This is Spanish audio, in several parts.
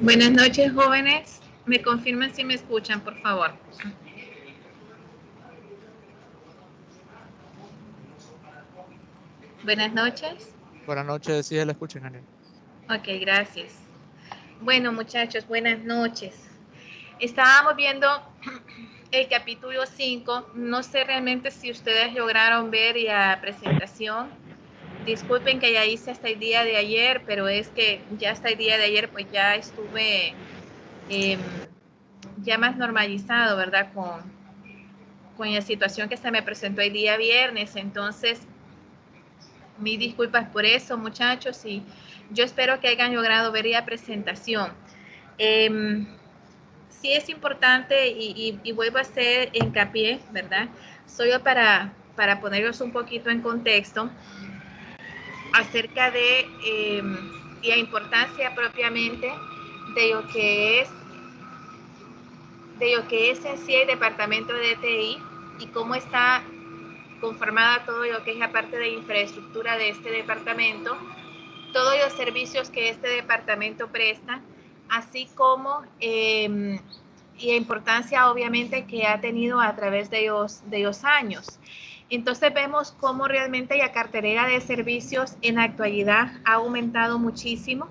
Buenas noches, jóvenes. Me confirman si me escuchan, por favor. Buenas noches. Buenas noches, sí, la escucho, Ingeniero. Ok, gracias. Bueno, muchachos, buenas noches. Estábamos viendo el capítulo 5. No sé realmente si ustedes lograron ver la presentación. Disculpen que ya hice hasta el día de ayer, pero es que ya hasta el día de ayer pues ya estuve ya más normalizado, ¿verdad? Con la situación que se me presentó el día viernes. Entonces, mis disculpas por eso, muchachos, y yo espero que hayan logrado ver la presentación. Sí es importante y vuelvo a hacer hincapié, ¿verdad? Solo para ponerlos un poquito en contexto acerca de la importancia propiamente de lo que es en sí el departamento de TI y cómo está conformada todo lo que es la parte de infraestructura de este departamento, todos los servicios que este departamento presta, así como y la importancia obviamente que ha tenido a través de los años. Entonces vemos cómo realmente la cartera de servicios en la actualidad ha aumentado muchísimo,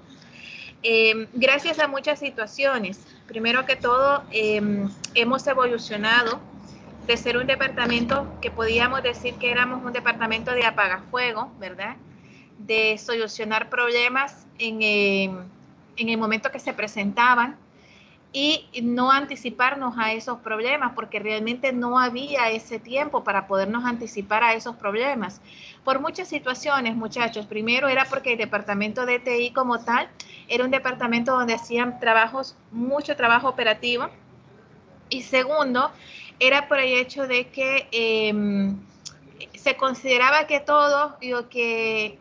gracias a muchas situaciones. Primero que todo, hemos evolucionado de ser un departamento que podíamos decir que éramos un departamento de apagafuego, ¿verdad? De solucionar problemas en el momento que se presentaban y no anticiparnos a esos problemas, porque realmente no había ese tiempo para podernos anticipar a esos problemas. Por muchas situaciones, muchachos. Primero era porque el departamento de TI como tal era un departamento donde hacían mucho trabajo operativo. Y segundo, era por el hecho de que se consideraba que todo lo que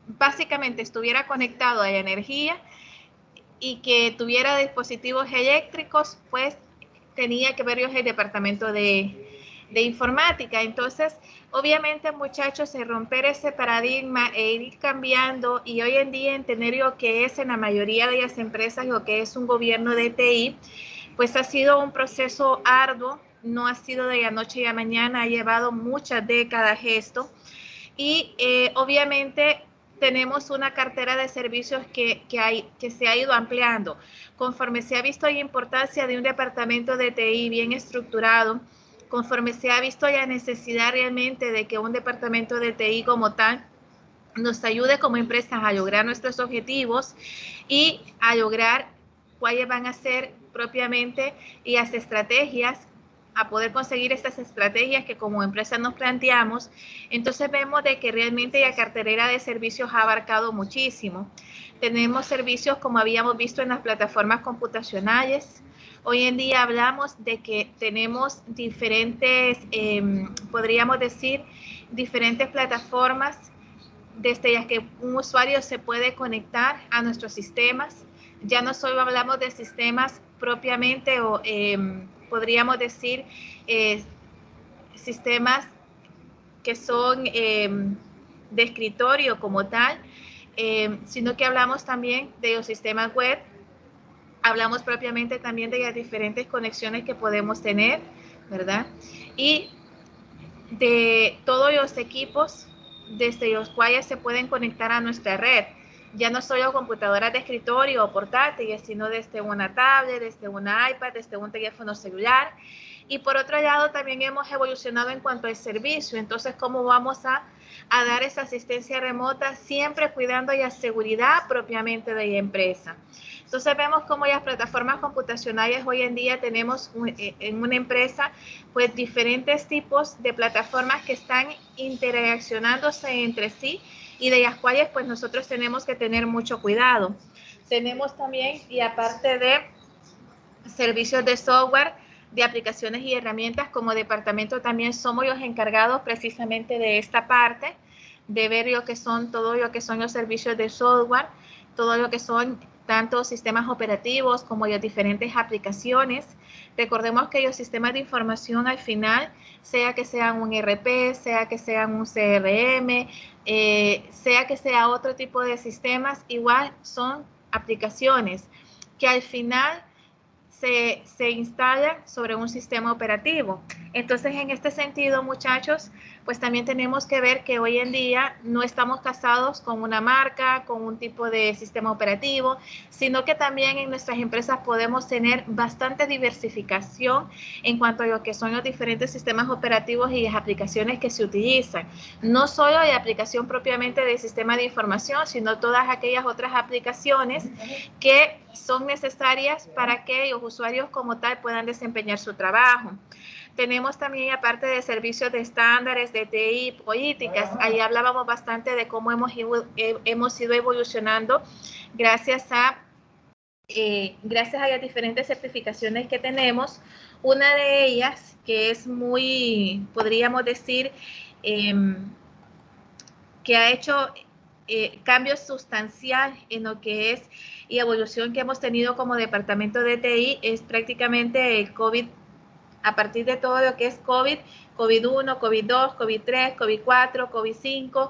básicamente estuviera conectado a la energía y que tuviera dispositivos eléctricos, pues tenía que ver el departamento de informática. Entonces, obviamente, muchachos, romper ese paradigma e ir cambiando y hoy en día entender lo que es en la mayoría de las empresas, lo que es un gobierno de TI, pues ha sido un proceso arduo, no ha sido de la noche a la mañana, ha llevado muchas décadas esto y obviamente tenemos una cartera de servicios que se ha ido ampliando. Conforme se ha visto la importancia de un departamento de TI bien estructurado, conforme se ha visto la necesidad realmente de que un departamento de TI como tal nos ayude como empresas a lograr nuestros objetivos y a lograr cuáles van a ser propiamente las estrategias, a poder conseguir estas estrategias que como empresa nos planteamos. Entonces vemos de que realmente la cartera de servicios ha abarcado muchísimo. Tenemos servicios como habíamos visto en las plataformas computacionales. Hoy en día hablamos de que tenemos diferentes, podríamos decir, diferentes plataformas desde las que un usuario se puede conectar a nuestros sistemas. Ya no solo hablamos de sistemas propiamente o podríamos decir sistemas que son de escritorio como tal, sino que hablamos también de los sistemas web, hablamos propiamente también de las diferentes conexiones que podemos tener, ¿verdad? Y de todos los equipos desde los cuales se pueden conectar a nuestra red. Ya no solo computadoras de escritorio o portátiles, sino desde una tablet, desde una iPad, desde un teléfono celular. Y por otro lado, también hemos evolucionado en cuanto al servicio. Entonces, ¿cómo vamos a dar esa asistencia remota siempre cuidando la seguridad propiamente de la empresa? Entonces vemos cómo las plataformas computacionales hoy en día tenemos en una empresa pues diferentes tipos de plataformas que están interaccionándose entre sí y de las cuales pues nosotros tenemos que tener mucho cuidado. Tenemos también, y aparte de servicios de software, de aplicaciones y herramientas, como departamento también somos los encargados precisamente de esta parte, de ver lo que son todo lo que son los servicios de software, todo lo que son tanto sistemas operativos como las diferentes aplicaciones. Recordemos que los sistemas de información al final, sea que sean un ERP, sea que sean un CRM, sea que sea otro tipo de sistemas, igual son aplicaciones que al final se instala sobre un sistema operativo. Entonces, en este sentido, muchachos, pues también tenemos que ver que hoy en día no estamos casados con una marca, con un tipo de sistema operativo, sino que también en nuestras empresas podemos tener bastante diversificación en cuanto a lo que son los diferentes sistemas operativos y las aplicaciones que se utilizan. No solo la aplicación propiamente del sistema de información, sino todas aquellas otras aplicaciones que son necesarias para que los usuarios como tal puedan desempeñar su trabajo. Tenemos también, aparte de servicios de estándares, de TI, políticas, ahí hablábamos bastante de cómo hemos ido evolucionando gracias a las diferentes certificaciones que tenemos. Una de ellas, que es muy, podríamos decir, que ha hecho cambios sustanciales en lo que es y evolución que hemos tenido como departamento de TI, es prácticamente el COVID. A partir de todo lo que es COVID, COVID-1, COVID-2, COVID-3, COVID-4, COVID-5,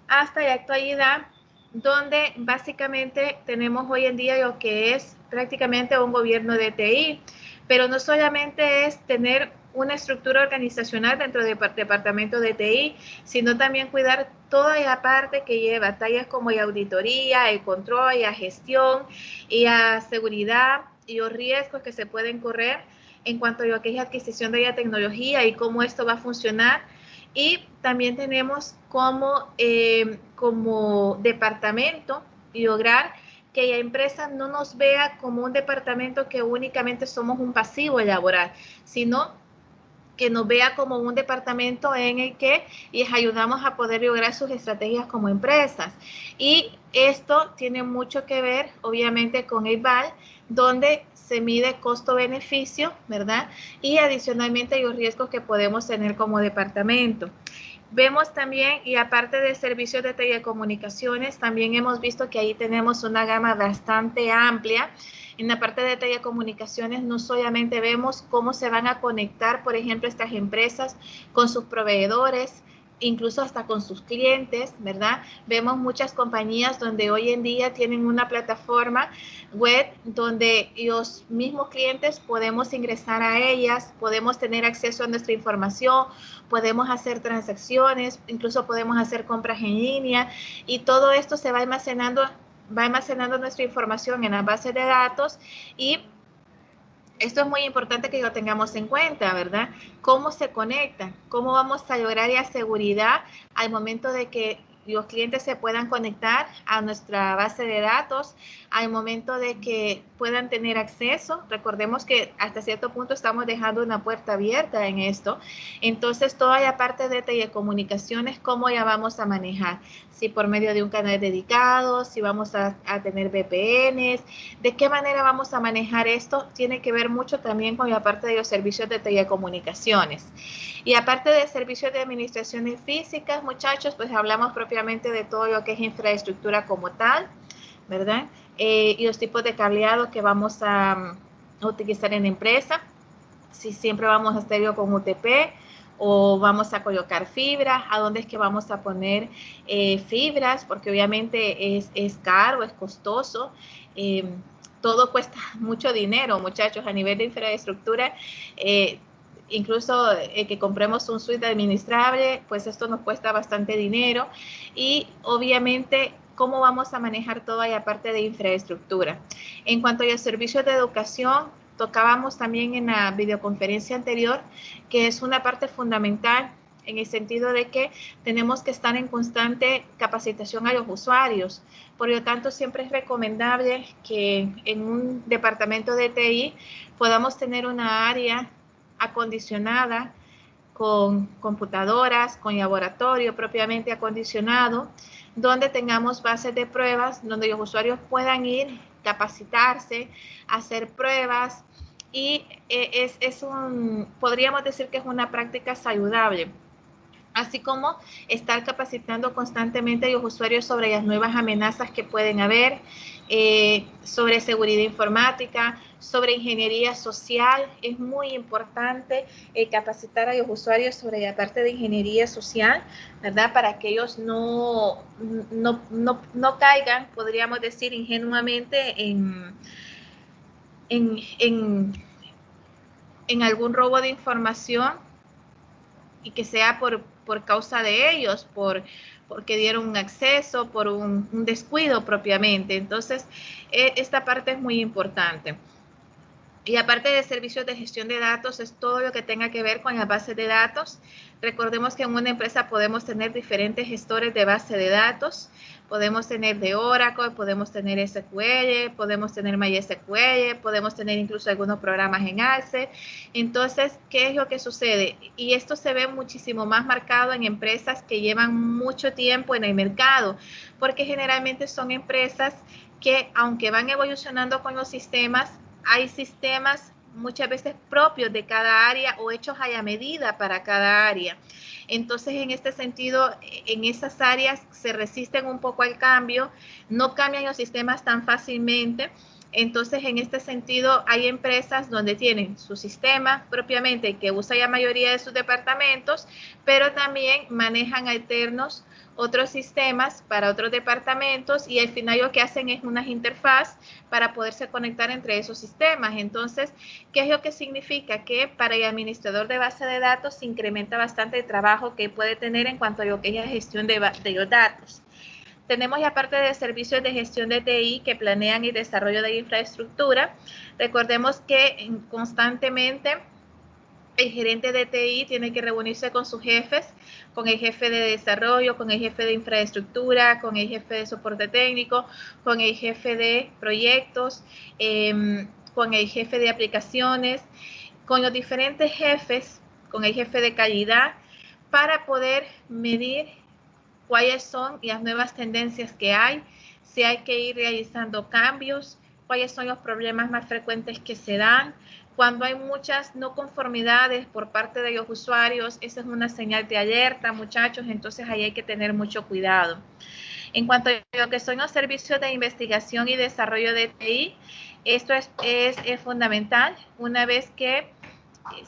hasta la actualidad, donde básicamente tenemos hoy en día lo que es prácticamente un gobierno de TI, pero no solamente es tener una estructura organizacional dentro del departamento de TI, sino también cuidar toda la parte que lleva tallas como la auditoría, el control, la gestión y la seguridad y los riesgos que se pueden correr en cuanto a lo que es la adquisición de la tecnología y cómo esto va a funcionar. Y también tenemos como departamento lograr que la empresa no nos vea como un departamento que únicamente somos un pasivo laboral, sino que nos vea como un departamento en el que les ayudamos a poder lograr sus estrategias como empresas. Y esto tiene mucho que ver, obviamente, con el VAL, donde se mide costo-beneficio, ¿verdad? Y adicionalmente los riesgos que podemos tener como departamento. Vemos también, y aparte de servicios de telecomunicaciones, también hemos visto que ahí tenemos una gama bastante amplia. En la parte de telecomunicaciones no solamente vemos cómo se van a conectar, por ejemplo, estas empresas con sus proveedores, incluso hasta con sus clientes, ¿verdad? Vemos muchas compañías donde hoy en día tienen una plataforma web donde los mismos clientes podemos ingresar a ellas, podemos tener acceso a nuestra información, podemos hacer transacciones, incluso podemos hacer compras en línea y todo esto se va almacenando nuestra información en la base de datos y esto es muy importante que lo tengamos en cuenta, ¿verdad? ¿Cómo se conectan? ¿Cómo vamos a lograr la seguridad al momento de que los clientes se puedan conectar a nuestra base de datos, al momento de que puedan tener acceso? Recordemos que hasta cierto punto estamos dejando una puerta abierta en esto. Entonces, toda la parte de telecomunicaciones, ¿cómo la vamos a manejar? Si por medio de un canal dedicado, si vamos a tener VPNs, ¿de qué manera vamos a manejar esto? Tiene que ver mucho también con la parte de los servicios de telecomunicaciones. Y aparte de servicios de administraciones físicas, muchachos, pues hablamos propiamente de todo lo que es infraestructura como tal, ¿verdad? Y los tipos de cableado que vamos a utilizar en la empresa. Si siempre vamos a hacerlo con UTP o vamos a colocar fibras, a dónde es que vamos a poner fibras, porque obviamente es caro, es costoso. Todo cuesta mucho dinero, muchachos, a nivel de infraestructura. Incluso que compremos un suite administrable, pues esto nos cuesta bastante dinero y obviamente cómo vamos a manejar toda la parte de infraestructura. En cuanto a los servicios de educación, tocábamos también en la videoconferencia anterior que es una parte fundamental en el sentido de que tenemos que estar en constante capacitación a los usuarios. Por lo tanto, siempre es recomendable que en un departamento de TI podamos tener una área acondicionada con computadoras, con laboratorio propiamente acondicionado, donde tengamos bases de pruebas, donde los usuarios puedan ir, capacitarse, hacer pruebas y podríamos decir que es una práctica saludable. Así como estar capacitando constantemente a los usuarios sobre las nuevas amenazas que pueden haber, sobre seguridad informática, sobre ingeniería social. Es muy importante capacitar a los usuarios sobre la parte de ingeniería social, ¿verdad? Para que ellos no caigan, podríamos decir ingenuamente, en algún robo de información y que sea por causa de ellos, porque dieron un acceso, por un descuido propiamente. Entonces, esta parte es muy importante. Y aparte de servicios de gestión de datos, es todo lo que tenga que ver con las bases de datos. Recordemos que en una empresa podemos tener diferentes gestores de base de datos. Podemos tener de Oracle, podemos tener SQL, podemos tener MySQL, podemos tener incluso algunos programas en Access. Entonces, ¿qué es lo que sucede? Y esto se ve muchísimo más marcado en empresas que llevan mucho tiempo en el mercado, porque generalmente son empresas que, aunque van evolucionando con los sistemas, hay sistemas muchas veces propios de cada área o hechos a la medida para cada área. Entonces, en este sentido, en esas áreas se resisten un poco al cambio, no cambian los sistemas tan fácilmente. Entonces, en este sentido, hay empresas donde tienen su sistema propiamente que usa la mayoría de sus departamentos, pero también manejan alternos otros sistemas para otros departamentos y al final lo que hacen es unas interfaz para poderse conectar entre esos sistemas. Entonces, ¿qué es lo que significa? Que para el administrador de base de datos se incrementa bastante el trabajo que puede tener en cuanto a lo que es la gestión de los datos. Tenemos la parte de servicios de gestión de TI que planean el desarrollo de la infraestructura. Recordemos que constantemente el gerente de TI tiene que reunirse con sus jefes, con el jefe de desarrollo, con el jefe de infraestructura, con el jefe de soporte técnico, con el jefe de proyectos, con el jefe de aplicaciones, con los diferentes jefes, con el jefe de calidad, para poder medir cuáles son las nuevas tendencias que hay, si hay que ir realizando cambios, cuáles son los problemas más frecuentes que se dan. Cuando hay muchas no conformidades por parte de los usuarios, esa es una señal de alerta, muchachos, entonces ahí hay que tener mucho cuidado. En cuanto a lo que son los servicios de investigación y desarrollo de TI, esto es fundamental. Una vez que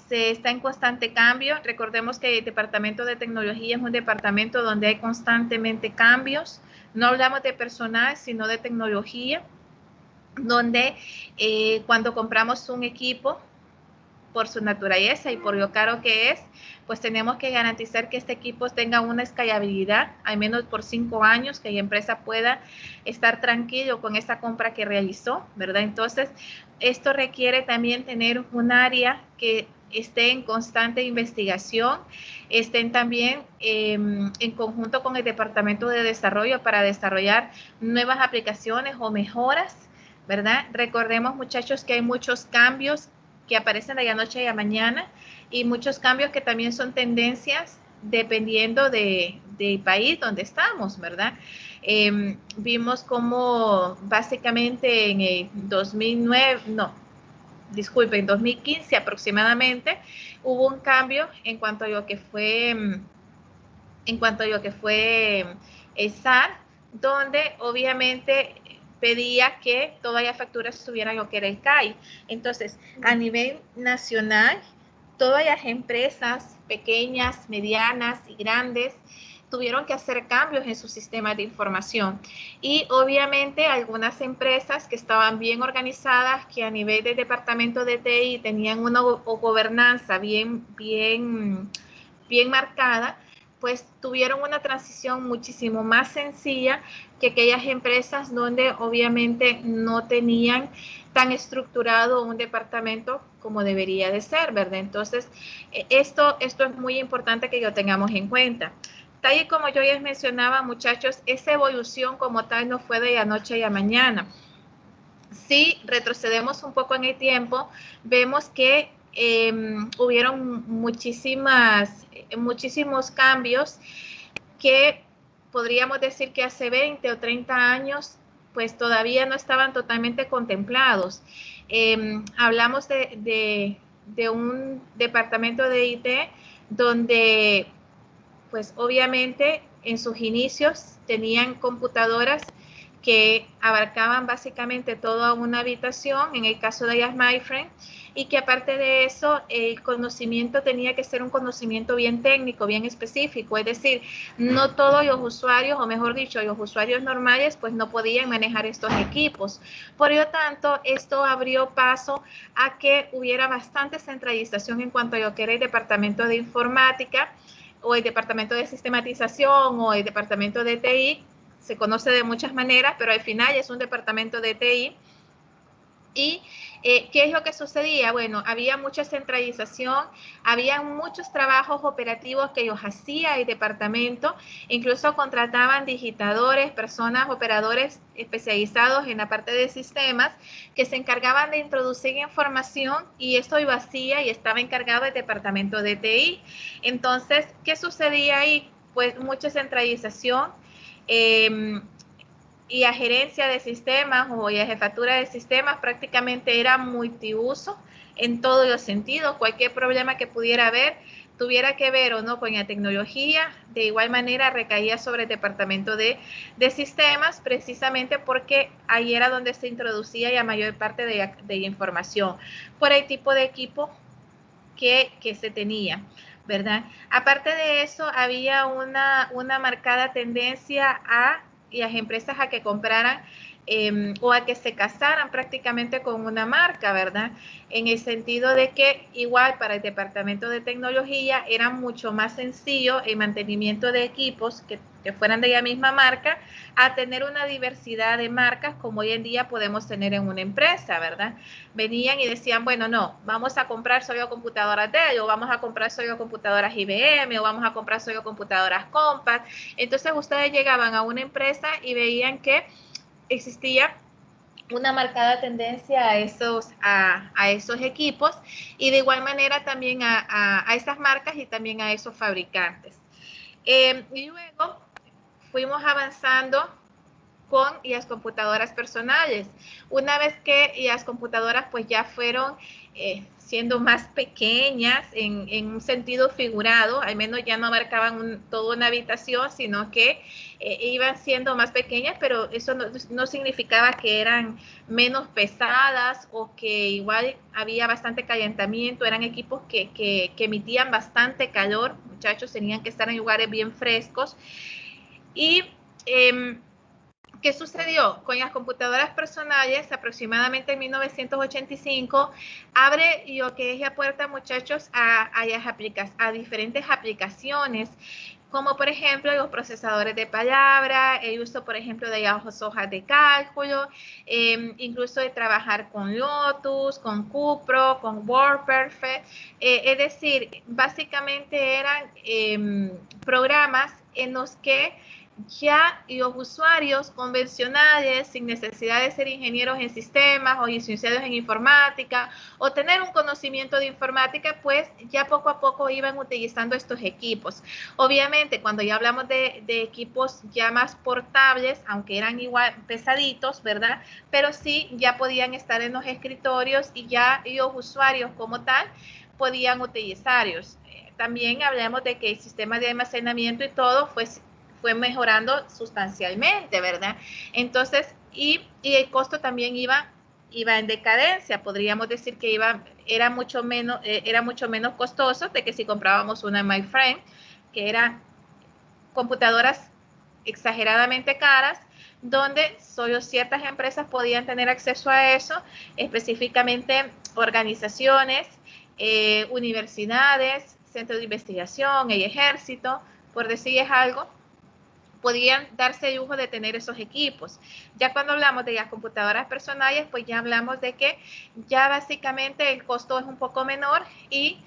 se está en constante cambio, recordemos que el departamento de tecnología es un departamento donde hay constantemente cambios. No hablamos de personal, sino de tecnología, donde cuando compramos un equipo, por su naturaleza y por lo caro que es, pues tenemos que garantizar que este equipo tenga una escalabilidad, al menos por 5 años, que la empresa pueda estar tranquilo con esa compra que realizó, ¿verdad? Entonces, esto requiere también tener un área que esté en constante investigación, estén también en conjunto con el departamento de desarrollo para desarrollar nuevas aplicaciones o mejoras, ¿verdad? Recordemos, muchachos, que hay muchos cambios que aparecen de la noche a la mañana y muchos cambios que también son tendencias dependiendo del país donde estamos, ¿verdad? Vimos como básicamente en el 2009, no, disculpe, en 2015 aproximadamente, hubo un cambio en cuanto a lo que fue, el SAR, donde obviamente pedía que todas las facturas tuvieran lo que era el CAI. Entonces, a nivel nacional, todas las empresas pequeñas, medianas y grandes tuvieron que hacer cambios en sus sistemas de información. Y obviamente algunas empresas que estaban bien organizadas, que a nivel del departamento de TI tenían una gobernanza bien marcada, pues tuvieron una transición muchísimo más sencilla que aquellas empresas donde obviamente no tenían tan estructurado un departamento como debería de ser, ¿verdad? Entonces, esto es muy importante que lo tengamos en cuenta. Tal y como yo les mencionaba, muchachos, esa evolución como tal no fue de la noche a la mañana. Si retrocedemos un poco en el tiempo, vemos que hubieron muchísimos cambios que podríamos decir que hace 20 o 30 años pues todavía no estaban totalmente contemplados. Hablamos de un departamento de IT donde pues obviamente en sus inicios tenían computadoras que abarcaban básicamente toda una habitación, en el caso de Just My Friend, y que aparte de eso, el conocimiento tenía que ser un conocimiento bien técnico, bien específico, es decir, no todos los usuarios, o mejor dicho, los usuarios normales, pues no podían manejar estos equipos. Por lo tanto, esto abrió paso a que hubiera bastante centralización en cuanto a lo que era el departamento de informática, o el departamento de sistematización, o el departamento de TI, se conoce de muchas maneras, pero al final es un departamento de TI. ¿Y qué es lo que sucedía? Bueno, había mucha centralización, había muchos trabajos operativos que ellos hacía el departamento, incluso contrataban digitadores, personas, operadores especializados en la parte de sistemas, que se encargaban de introducir información, y esto lo hacía y estaba encargado el departamento de TI. Entonces, ¿qué sucedía ahí? Pues mucha centralización, y la gerencia de sistemas o la jefatura de sistemas prácticamente era multiuso en todos los sentidos. Cualquier problema que pudiera haber, tuviera que ver o no con la tecnología, de igual manera recaía sobre el departamento de sistemas, precisamente porque ahí era donde se introducía la mayor parte de la información, por el tipo de equipo que se tenía, ¿verdad? Aparte de eso, había una marcada tendencia a las empresas a que compraran o a que se casaran prácticamente con una marca, ¿verdad? En el sentido de que igual para el departamento de tecnología era mucho más sencillo el mantenimiento de equipos que fueran de la misma marca, a tener una diversidad de marcas como hoy en día podemos tener en una empresa, ¿verdad? Venían y decían, bueno, no, vamos a comprar solo computadoras Dell, o vamos a comprar solo computadoras IBM, o vamos a comprar solo computadoras Compaq. Entonces ustedes llegaban a una empresa y veían que existía una marcada tendencia a esos equipos, y de igual manera también a esas marcas y también a esos fabricantes. Y luego fuimos avanzando con las computadoras personales. Una vez que las computadoras pues ya fueron siendo más pequeñas en un sentido figurado, al menos ya no abarcaban toda una habitación, sino que iban siendo más pequeñas, pero eso no significaba que eran menos pesadas o que igual había bastante calentamiento. Eran equipos que emitían bastante calor, muchachos, tenían que estar en lugares bien frescos. Y ¿qué sucedió? Con las computadoras personales, aproximadamente en 1985, abre lo que es la puerta, muchachos, a diferentes aplicaciones, como por ejemplo los procesadores de palabra, el uso, por ejemplo, de las hojas de cálculo, incluso de trabajar con Lotus, con Cupro, con WordPerfect. Es decir, básicamente eran programas en los que ya los usuarios convencionales, sin necesidad de ser ingenieros en sistemas o licenciados en informática o tener un conocimiento de informática, pues ya poco a poco iban utilizando estos equipos. Obviamente, cuando ya hablamos de equipos ya más portables, aunque eran igual pesaditos, ¿verdad? Pero sí ya podían estar en los escritorios y ya los usuarios como tal podían utilizarlos. También hablamos de que el sistema de almacenamiento y todo fue mejorando sustancialmente, ¿verdad? Entonces, y el costo también iba en decadencia, podríamos decir que era mucho menos costoso de que si comprábamos una MyFrame, que eran computadoras exageradamente caras, donde solo ciertas empresas podían tener acceso a eso, específicamente organizaciones, universidades, centros de investigación, el ejército, por decirles algo, podían darse el lujo de tener esos equipos. Ya cuando hablamos de las computadoras personales, pues ya hablamos de que ya básicamente el costo es un poco menor y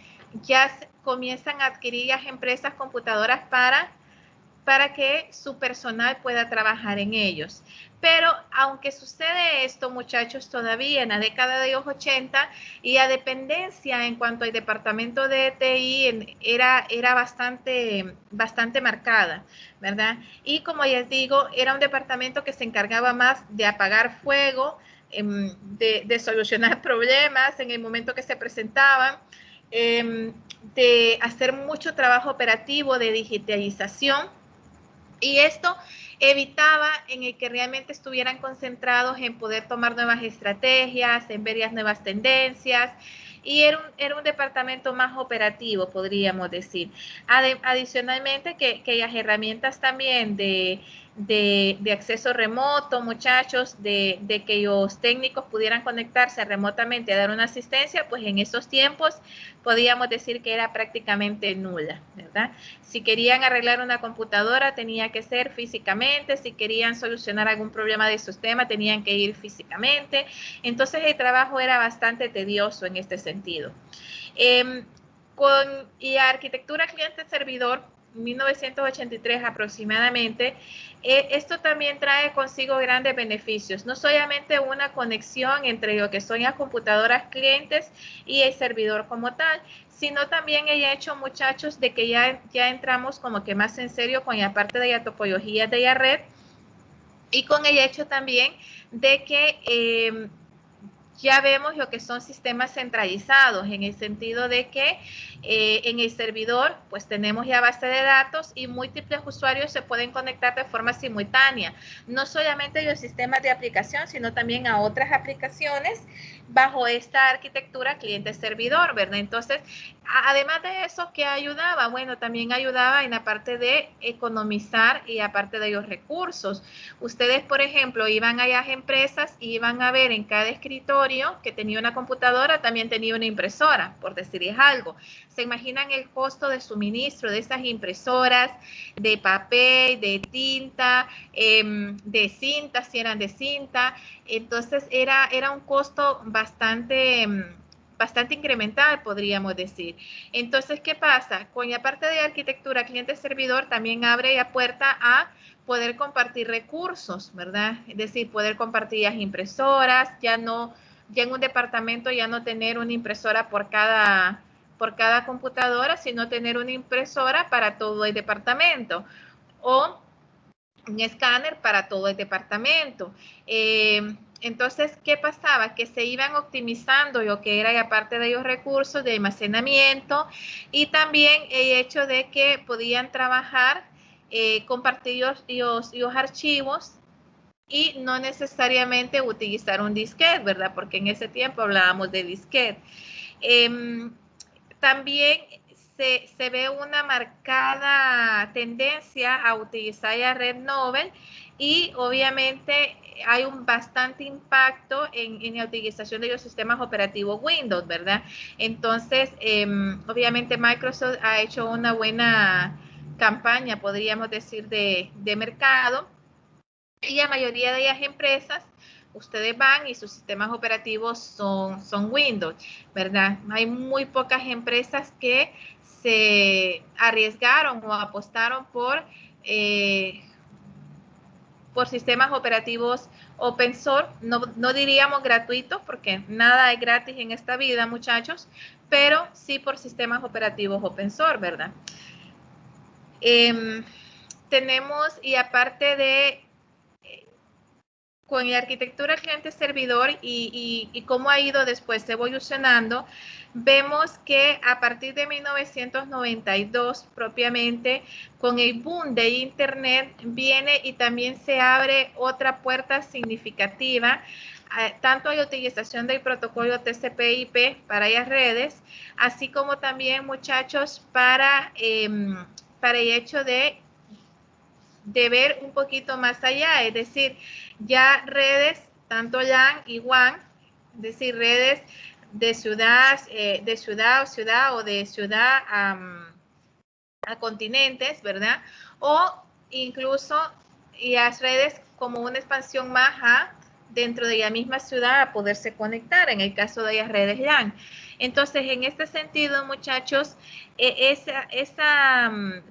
ya comienzan a adquirir las empresas computadoras para que su personal pueda trabajar en ellos. Pero aunque sucede esto, muchachos, todavía en la década de los 80, y la dependencia en cuanto al departamento de TI era bastante marcada, ¿verdad? Y como les digo, era un departamento que se encargaba más de apagar fuego, de solucionar problemas en el momento que se presentaban, de hacer mucho trabajo operativo de digitalización. Y esto evitaba en el que realmente estuvieran concentrados en poder tomar nuevas estrategias, en ver las nuevas tendencias, y era un departamento más operativo, podríamos decir. Adicionalmente, que las herramientas también de acceso remoto, muchachos, de que los técnicos pudieran conectarse remotamente a dar una asistencia, pues en esos tiempos podíamos decir que era prácticamente nula, ¿verdad? Si querían arreglar una computadora, tenía que ser físicamente. Si querían solucionar algún problema de sistema, tenían que ir físicamente. Entonces, el trabajo era bastante tedioso en este sentido. Y arquitectura cliente-servidor, 1983 aproximadamente, esto también trae consigo grandes beneficios, no solamente una conexión entre lo que son las computadoras clientes y el servidor como tal, sino también el hecho, muchachos, de que ya entramos como que más en serio con la parte de la topología de la red, y con el hecho también de que ya vemos lo que son sistemas centralizados, en el sentido de que en el servidor pues tenemos ya base de datos y múltiples usuarios se pueden conectar de forma simultánea, no solamente los sistemas de aplicación, sino también a otras aplicaciones bajo esta arquitectura cliente-servidor, ¿verdad? Entonces, además de eso, ¿qué ayudaba? Bueno, también ayudaba en la parte de economizar y aparte de los recursos. Ustedes, por ejemplo, iban a las empresas y iban a ver en cada escritorio que tenía una computadora, también tenía una impresora, por decirles algo. ¿Se imaginan el costo de suministro de esas impresoras, de papel, de tinta, de cinta, si eran de cinta? Entonces, era un costo bastante incremental, podríamos decir. Entonces, ¿qué pasa? Con la parte de arquitectura cliente-servidor también abre la puerta a poder compartir recursos, ¿verdad? Es decir, poder compartir las impresoras, ya en un departamento ya no tener una impresora por cada computadora, sino tener una impresora para todo el departamento, o un escáner para todo el departamento. Entonces, ¿qué pasaba? Que se iban optimizando lo que era la parte de los recursos de almacenamiento, y también el hecho de que podían trabajar, compartir los archivos y no necesariamente utilizar un disquete, ¿verdad? Porque en ese tiempo hablábamos de disquete. También se ve una marcada tendencia a utilizar la red Novell, y obviamente hay un bastante impacto en la utilización de los sistemas operativos Windows, ¿verdad? Entonces, obviamente Microsoft ha hecho una buena campaña, podríamos decir, de mercado, y la mayoría de las empresas, ustedes van y sus sistemas operativos son Windows, ¿verdad? Hay muy pocas empresas que se arriesgaron o apostaron por sistemas operativos open source, no diríamos gratuitos, porque nada es gratis en esta vida, muchachos, pero sí por sistemas operativos open source, ¿verdad? Tenemos, y aparte de con la arquitectura cliente-servidor y cómo ha ido después evolucionando, vemos que a partir de 1992 propiamente, con el boom de Internet, viene y también se abre otra puerta significativa, tanto a la utilización del protocolo TCP/IP para las redes, así como también, muchachos, para el hecho de ver un poquito más allá, es decir, ya redes, tanto LAN y WAN, es decir, redes de ciudad o de ciudad a continentes, ¿verdad? O incluso las redes como una expansión más dentro de la misma ciudad a poderse conectar, en el caso de las redes LAN. Entonces, en este sentido, muchachos,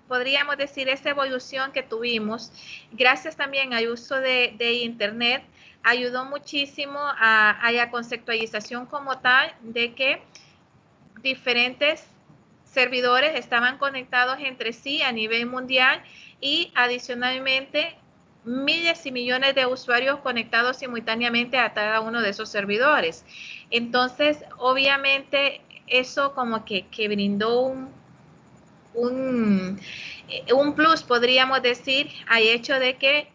podríamos decir, esa evolución que tuvimos, gracias también al uso de Internet, ayudó muchísimo a la conceptualización como tal de que diferentes servidores estaban conectados entre sí a nivel mundial, y adicionalmente miles y millones de usuarios conectados simultáneamente a cada uno de esos servidores. Entonces, obviamente, eso como que brindó un plus, podríamos decir, al hecho de que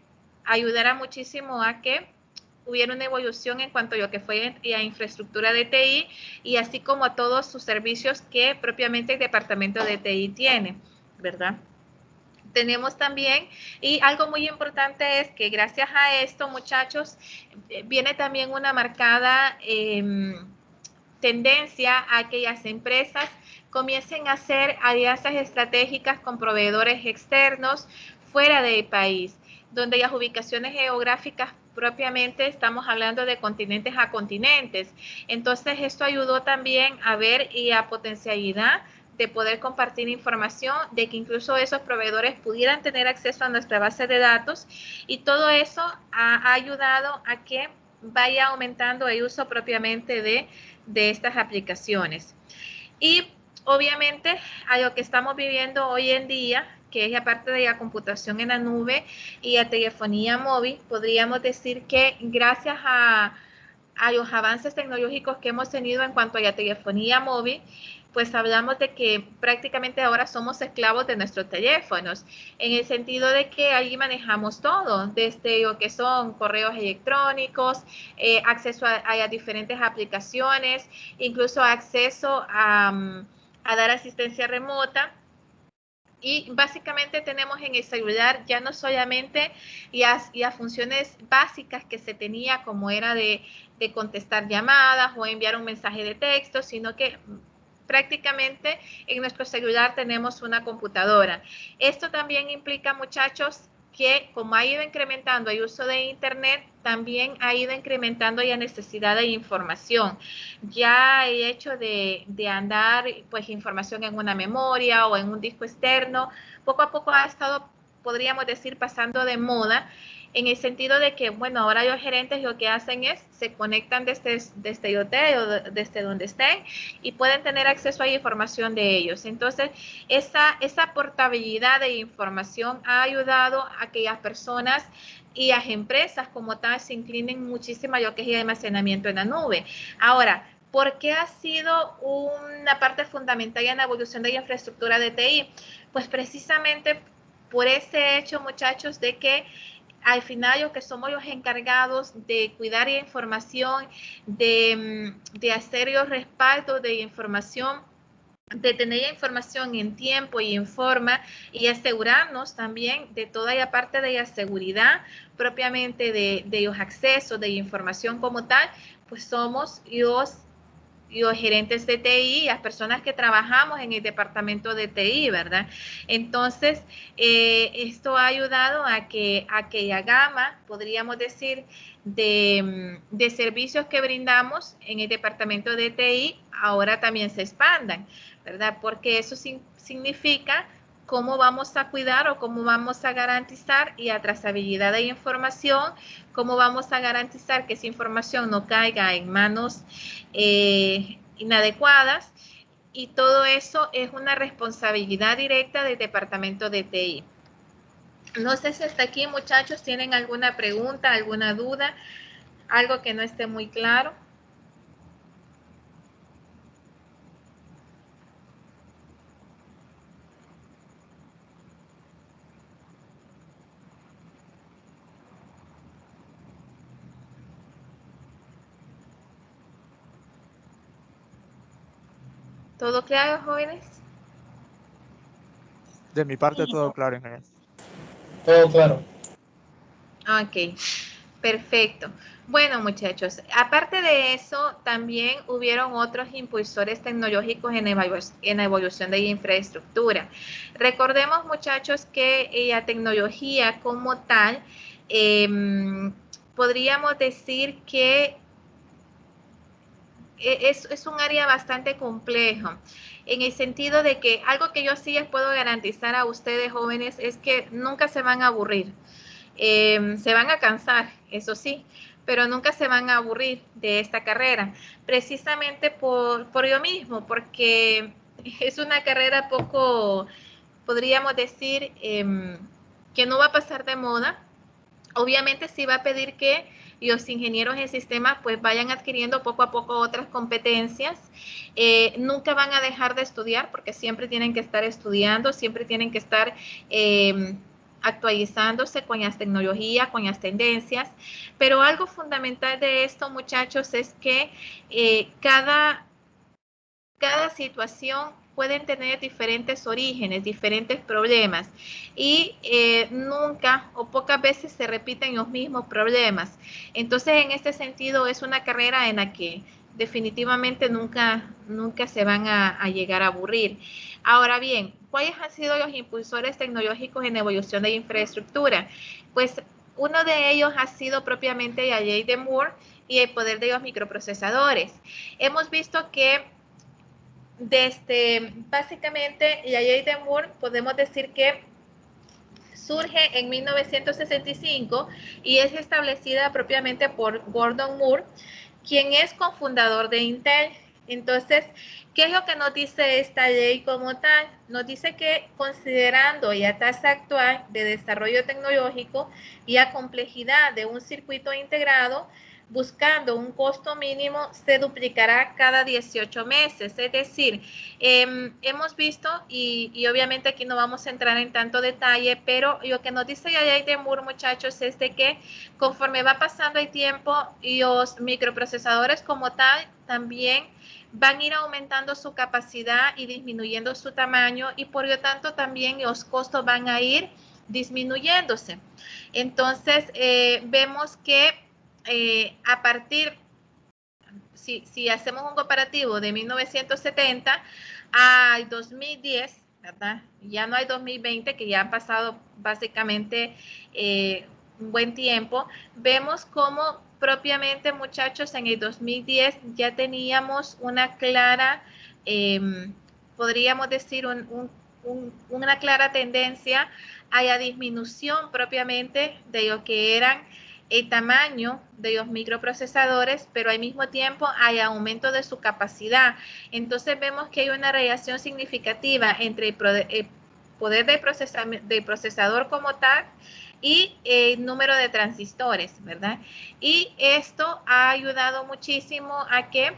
ayudará muchísimo a que hubiera una evolución en cuanto a lo que fue a infraestructura de TI y así como a todos sus servicios que propiamente el departamento de TI tiene, ¿verdad? Tenemos también, y algo muy importante es que gracias a esto, muchachos, viene también una marcada tendencia a que las empresas comiencen a hacer alianzas estratégicas con proveedores externos fuera del país, donde las ubicaciones geográficas propiamente estamos hablando de continentes a continentes. Entonces, esto ayudó también a ver y a potencialidad de poder compartir información, de que incluso esos proveedores pudieran tener acceso a nuestra base de datos y todo eso ha ayudado a que vaya aumentando el uso propiamente de estas aplicaciones. Y obviamente a lo que estamos viviendo hoy en día, que es la parte de la computación en la nube y la telefonía móvil, podríamos decir que gracias a los avances tecnológicos que hemos tenido en cuanto a la telefonía móvil, pues hablamos de que prácticamente ahora somos esclavos de nuestros teléfonos, en el sentido de que ahí manejamos todo, desde lo que son correos electrónicos, acceso a las diferentes aplicaciones, incluso acceso a dar asistencia remota. Y básicamente tenemos en el celular ya no solamente las funciones básicas que se tenía, como era de contestar llamadas o enviar un mensaje de texto, sino que prácticamente en nuestro celular tenemos una computadora. Esto también implica, muchachos, que como ha ido incrementando el uso de Internet, también ha ido incrementando la necesidad de información. Ya el hecho de andar pues información en una memoria o en un disco externo, poco a poco ha estado, podríamos decir, pasando de moda, en el sentido de que, bueno, ahora los gerentes lo que hacen es, se conectan desde el hotel o desde donde estén y pueden tener acceso a la información de ellos. Entonces, esa portabilidad de información ha ayudado a que las personas y las empresas como tal se inclinen muchísimo a lo que es el almacenamiento en la nube. Ahora, ¿por qué ha sido una parte fundamental en la evolución de la infraestructura de TI? Pues precisamente por ese hecho, muchachos, de que al final los que somos los encargados de cuidar la información, de hacer los respaldos de información, de tener la información en tiempo y en forma y asegurarnos también de toda la parte de la seguridad propiamente de los accesos, de la información como tal, pues somos los gerentes de TI, las personas que trabajamos en el departamento de TI, ¿verdad? Entonces, esto ha ayudado a que la gama, podríamos decir, de servicios que brindamos en el departamento de TI ahora también se expandan, ¿verdad? Porque eso significa cómo vamos a cuidar o cómo vamos a garantizar la trazabilidad de información, cómo vamos a garantizar que esa información no caiga en manos inadecuadas, y todo eso es una responsabilidad directa del departamento de TI. No sé si hasta aquí, muchachos, tienen alguna pregunta, alguna duda, algo que no esté muy claro. ¿Todo claro, jóvenes? De mi parte, todo claro, ingeniero. Todo claro. Ok, perfecto. Bueno, muchachos, aparte de eso, también hubieron otros impulsores tecnológicos en la evolución de la infraestructura. Recordemos, muchachos, que la tecnología como tal, podríamos decir que es un área bastante complejo, en el sentido de que algo que yo sí les puedo garantizar a ustedes, jóvenes, es que nunca se van a aburrir. Se van a cansar, eso sí, pero nunca se van a aburrir de esta carrera, precisamente por lo mismo, porque es una carrera poco, podríamos decir, que no va a pasar de moda. Obviamente sí va a pedir que los ingenieros en sistemas pues vayan adquiriendo poco a poco otras competencias. Nunca van a dejar de estudiar porque siempre tienen que estar estudiando, siempre tienen que estar actualizándose con las tecnologías, con las tendencias, pero algo fundamental de esto, muchachos, es que cada situación pueden tener diferentes orígenes, diferentes problemas y nunca o pocas veces se repiten los mismos problemas. Entonces, en este sentido, es una carrera en la que definitivamente nunca se van a llegar a aburrir. Ahora bien, ¿cuáles han sido los impulsores tecnológicos en evolución de infraestructura? Pues uno de ellos ha sido propiamente la ley de Moore y el poder de los microprocesadores. Hemos visto que básicamente la ley de Moore podemos decir que surge en 1965 y es establecida propiamente por Gordon Moore, quien es cofundador de Intel. Entonces, ¿qué es lo que nos dice esta ley como tal? Nos dice que considerando la tasa actual de desarrollo tecnológico y la complejidad de un circuito integrado, buscando un costo mínimo, se duplicará cada 18 meses. Es decir, hemos visto, y obviamente aquí no vamos a entrar en tanto detalle, pero lo que nos dice la ley de Moore, muchachos, es de que conforme va pasando el tiempo, los microprocesadores como tal también van a ir aumentando su capacidad y disminuyendo su tamaño y por lo tanto también los costos van a ir disminuyéndose. Entonces, vemos que a partir, si hacemos un comparativo de 1970 al 2010, ¿verdad? Ya no hay 2020, que ya ha pasado básicamente un buen tiempo, vemos cómo propiamente, muchachos, en el 2010 ya teníamos una clara, podríamos decir, una clara tendencia a la disminución propiamente de lo que eran el tamaño de los microprocesadores, pero al mismo tiempo hay aumento de su capacidad. Entonces vemos que hay una relación significativa entre el poder del procesador como tal y el número de transistores, ¿verdad? Y esto ha ayudado muchísimo a que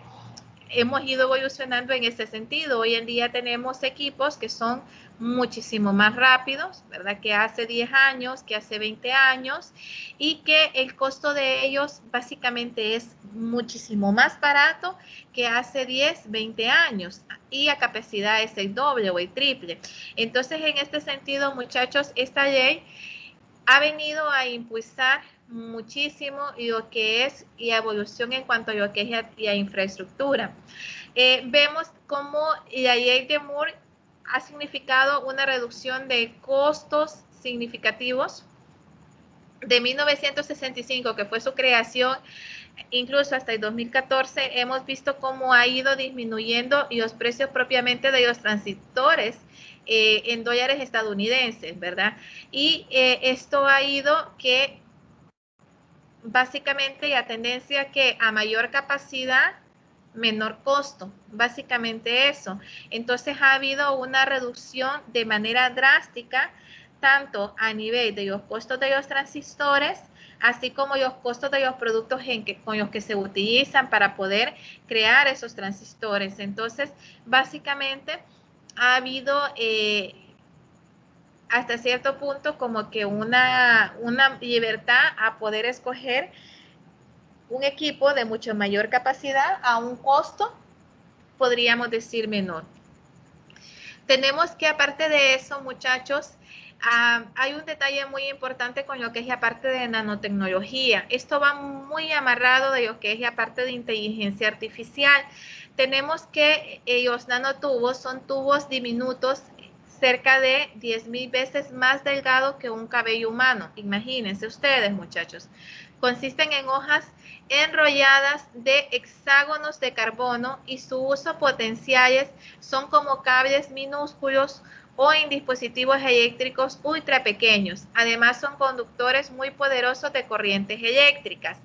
hemos ido evolucionando en ese sentido. Hoy en día tenemos equipos que son muchísimo más rápidos, ¿verdad? Que hace 10 años, que hace 20 años, y que el costo de ellos básicamente es muchísimo más barato que hace 10, 20 años, y la capacidad es el doble o el triple. Entonces, en este sentido, muchachos, esta ley ha venido a impulsar muchísimo lo que es la evolución en cuanto a lo que es la infraestructura. Vemos cómo la ley de Moore ha significado una reducción de costos significativos de 1965, que fue su creación, incluso hasta el 2014, hemos visto cómo ha ido disminuyendo los precios propiamente de los transistores en dólares estadounidenses, ¿verdad? Y esto ha ido que básicamente la tendencia que a mayor capacidad, menor costo, básicamente eso. Entonces ha habido una reducción de manera drástica, tanto a nivel de los costos de los transistores, así como los costos de los productos con los que se utilizan para poder crear esos transistores. Entonces, básicamente ha habido hasta cierto punto como que una libertad a poder escoger un equipo de mucho mayor capacidad a un costo, podríamos decir, menor. Tenemos que, aparte de eso, muchachos, hay un detalle muy importante con lo que es la parte de nanotecnología. Esto va muy amarrado de lo que es la parte de inteligencia artificial. Tenemos que los nanotubos son tubos diminutos, cerca de 10,000 veces más delgado que un cabello humano. Imagínense ustedes, muchachos. Consisten en hojas enrolladas de hexágonos de carbono y su uso potenciales son como cables minúsculos o en dispositivos eléctricos ultra pequeños. Además, son conductores muy poderosos de corrientes eléctricas.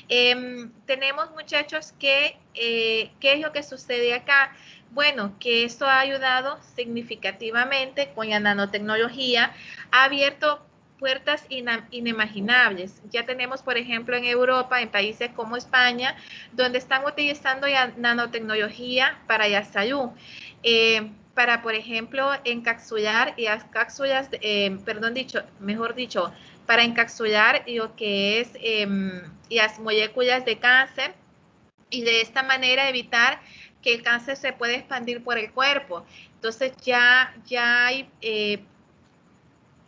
Tenemos, muchachos, que, ¿qué es lo que sucede acá? Bueno, que esto ha ayudado significativamente con la nanotecnología, ha abierto puertas inimaginables. Ya tenemos, por ejemplo, en Europa, en países como España, donde están utilizando la nanotecnología para la salud. para, por ejemplo, encapsular y las cápsulas, mejor dicho, para encapsular lo que es las moléculas de cáncer y de esta manera evitar que el cáncer se pueda expandir por el cuerpo. Entonces ya hay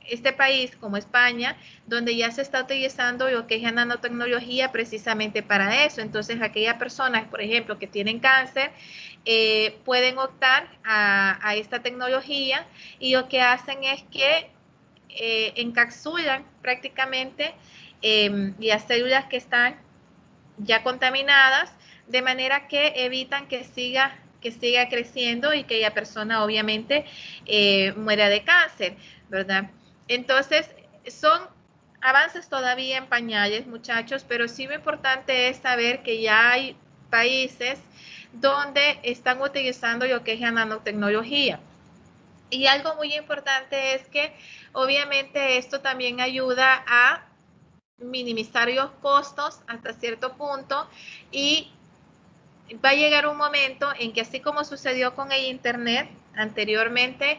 este país como España, donde ya se está utilizando lo que es la nanotecnología precisamente para eso. Entonces, aquellas personas, por ejemplo, que tienen cáncer, pueden optar a esta tecnología y lo que hacen es que encapsulan prácticamente las células que están ya contaminadas, de manera que evitan que siga creciendo y que la persona obviamente muera de cáncer, ¿verdad? Entonces, son avances todavía en pañales, muchachos, pero sí lo importante es saber que ya hay países donde están utilizando lo que es la nanotecnología. Y algo muy importante es que obviamente esto también ayuda a minimizar los costos hasta cierto punto y va a llegar un momento en que así como sucedió con el internet anteriormente,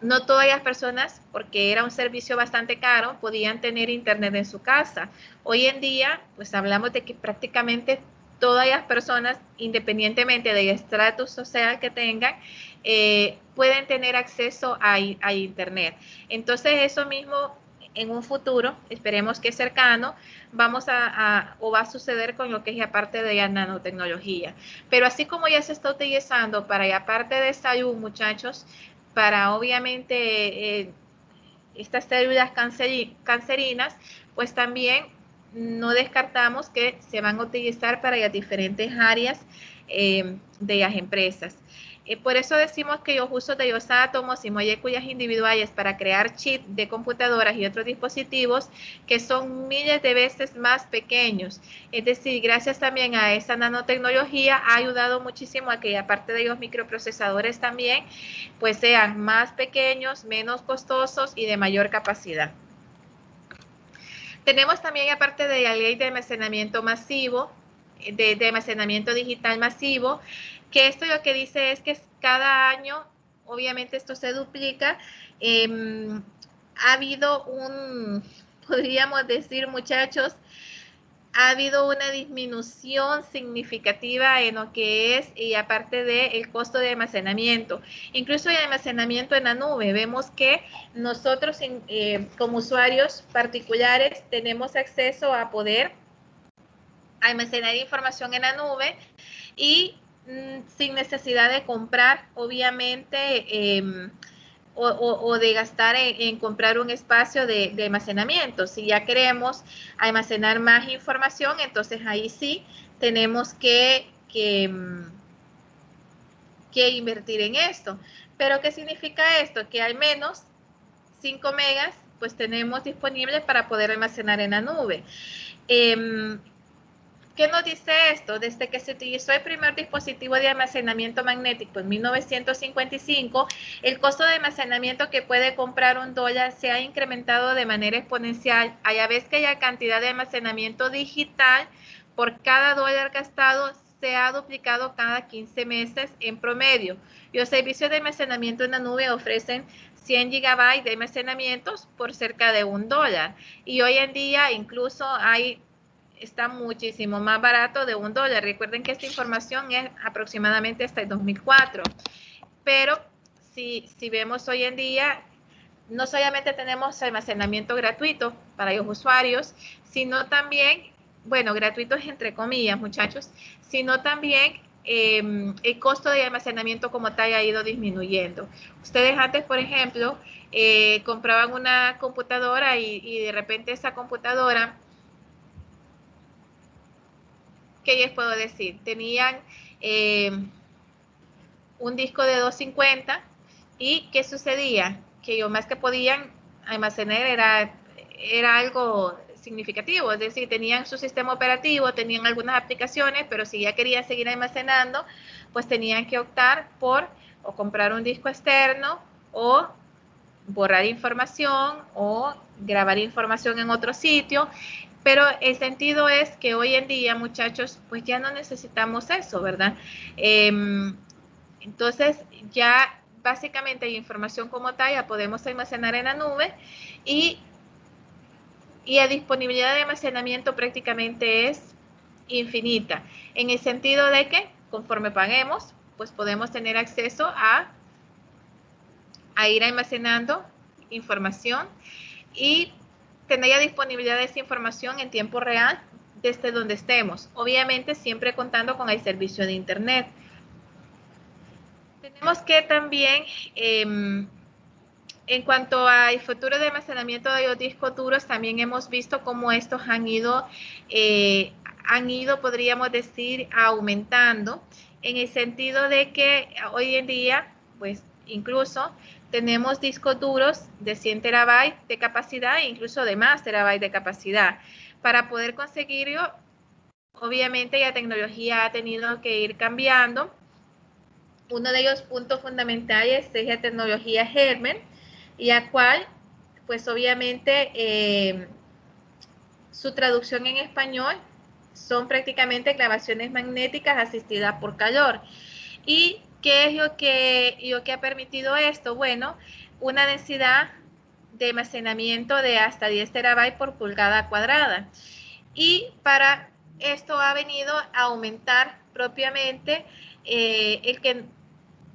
no todas las personas, porque era un servicio bastante caro, podían tener internet en su casa. Hoy en día, pues hablamos de que prácticamente todas las personas, independientemente del estatus social que tengan, pueden tener acceso a internet. Entonces, eso mismo en un futuro, esperemos que cercano, o va a suceder con lo que es la parte de la nanotecnología. Pero así como ya se está utilizando para la parte de salud, muchachos, para obviamente estas células cancerinas, pues también no descartamos que se van a utilizar para las diferentes áreas de las empresas. Por eso decimos que los usos de los átomos y moléculas individuales para crear chips de computadoras y otros dispositivos que son miles de veces más pequeños. Es decir, gracias también a esa nanotecnología ha ayudado muchísimo a que aparte de los microprocesadores también, pues sean más pequeños, menos costosos y de mayor capacidad. Tenemos también, aparte de la ley de almacenamiento masivo, de almacenamiento digital masivo, que esto lo que dice es que cada año, obviamente esto se duplica, ha habido podríamos decir, muchachos, ha habido una disminución significativa en lo que es, y aparte del costo de almacenamiento, incluso el almacenamiento en la nube. Vemos que nosotros como usuarios particulares tenemos acceso a poder almacenar información en la nube y sin necesidad de comprar, obviamente, o de gastar en comprar un espacio de almacenamiento. Si ya queremos almacenar más información, entonces ahí sí tenemos que invertir en esto. Pero ¿qué significa esto? Que al menos 5 megas pues tenemos disponibles para poder almacenar en la nube. ¿Qué nos dice esto? Desde que se utilizó el primer dispositivo de almacenamiento magnético en 1955, el costo de almacenamiento que puede comprar $1 se ha incrementado de manera exponencial, a la vez que la cantidad de almacenamiento digital por cada $1 gastado se ha duplicado cada 15 meses en promedio. Los servicios de almacenamiento en la nube ofrecen 100 GB de almacenamientos por cerca de $1. Y hoy en día incluso está muchísimo más barato de $1. Recuerden que esta información es aproximadamente hasta el 2004. Pero si vemos hoy en día, no solamente tenemos almacenamiento gratuito para los usuarios, sino también, bueno, gratuitos entre comillas, muchachos, sino también el costo de almacenamiento como tal ha ido disminuyendo. Ustedes antes, por ejemplo, compraban una computadora y de repente esa computadora, ¿qué les puedo decir? Tenían un disco de 250 y ¿qué sucedía? Que lo más que podían almacenar era algo significativo, es decir, tenían su sistema operativo, tenían algunas aplicaciones, pero si ya querían seguir almacenando, pues tenían que optar por o comprar un disco externo o borrar información o grabar información en otro sitio. Pero el sentido es que hoy en día, muchachos, pues ya no necesitamos eso, ¿verdad? Entonces, ya básicamente la información como tal ya podemos almacenar en la nube y la disponibilidad de almacenamiento prácticamente es infinita, en el sentido de que conforme paguemos, pues podemos tener acceso a ir almacenando información y tener la disponibilidad de esa información en tiempo real desde donde estemos, obviamente siempre contando con el servicio de internet. Tenemos que también, en cuanto al futuro de almacenamiento de los discos duros, también hemos visto cómo estos han ido, podríamos decir, aumentando, en el sentido de que hoy en día, pues incluso tenemos discos duros de 100 terabytes de capacidad e incluso de más terabytes de capacidad. Para poder conseguirlo, obviamente la tecnología ha tenido que ir cambiando. Uno de los puntos fundamentales es la tecnología Hermer, y la cual, pues obviamente, su traducción en español son prácticamente grabaciones magnéticas asistidas por calor. ¿Y qué es lo que ha permitido esto? Bueno, una densidad de almacenamiento de hasta 10 terabytes por pulgada cuadrada. Y para esto ha venido a aumentar propiamente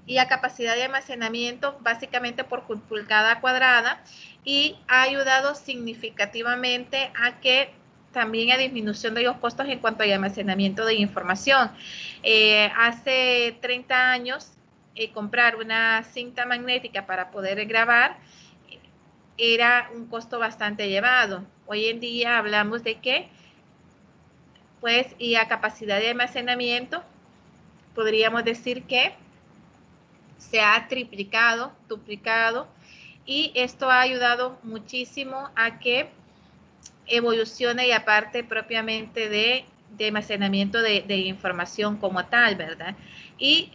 la capacidad de almacenamiento básicamente por pulgada cuadrada, y ha ayudado significativamente a que también a disminución de los costos en cuanto al almacenamiento de información. Hace 30 años, comprar una cinta magnética para poder grabar era un costo bastante elevado. Hoy en día hablamos de que, pues, y la capacidad de almacenamiento, podríamos decir que se ha triplicado, duplicado, y esto ha ayudado muchísimo a que evolucione la parte propiamente de almacenamiento de información como tal, ¿verdad? Y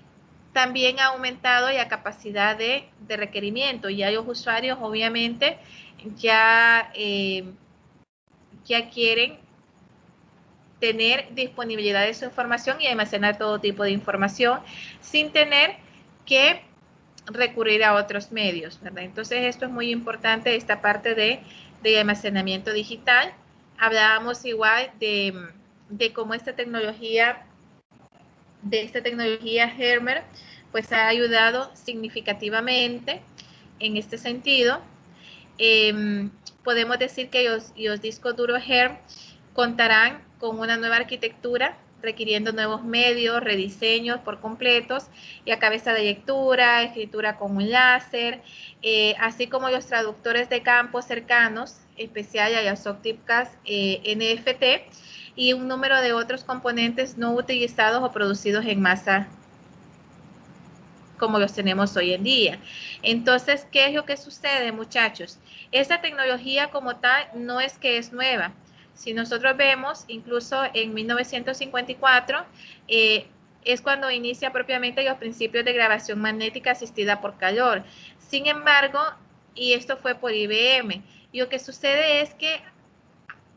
también ha aumentado la capacidad de requerimiento. Ya los usuarios obviamente ya quieren tener disponibilidad de su información y almacenar todo tipo de información sin tener que recurrir a otros medios, ¿verdad? Entonces esto es muy importante, esta parte de almacenamiento digital. Hablábamos igual de cómo esta tecnología Hermer pues ha ayudado significativamente en este sentido. Podemos decir que los discos duros Herm contarán con una nueva arquitectura, requiriendo nuevos medios, rediseños por completos, y a cabeza de lectura, escritura con un láser, así como los traductores de campos cercanos, especial a las ópticas NFT, y un número de otros componentes no utilizados o producidos en masa como los tenemos hoy en día. Entonces, ¿qué es lo que sucede, muchachos? Esta tecnología como tal no es que es nueva. Si nosotros vemos, incluso en 1954, es cuando inicia propiamente los principios de grabación magnética asistida por calor. Sin embargo, y esto fue por IBM, y lo que sucede es que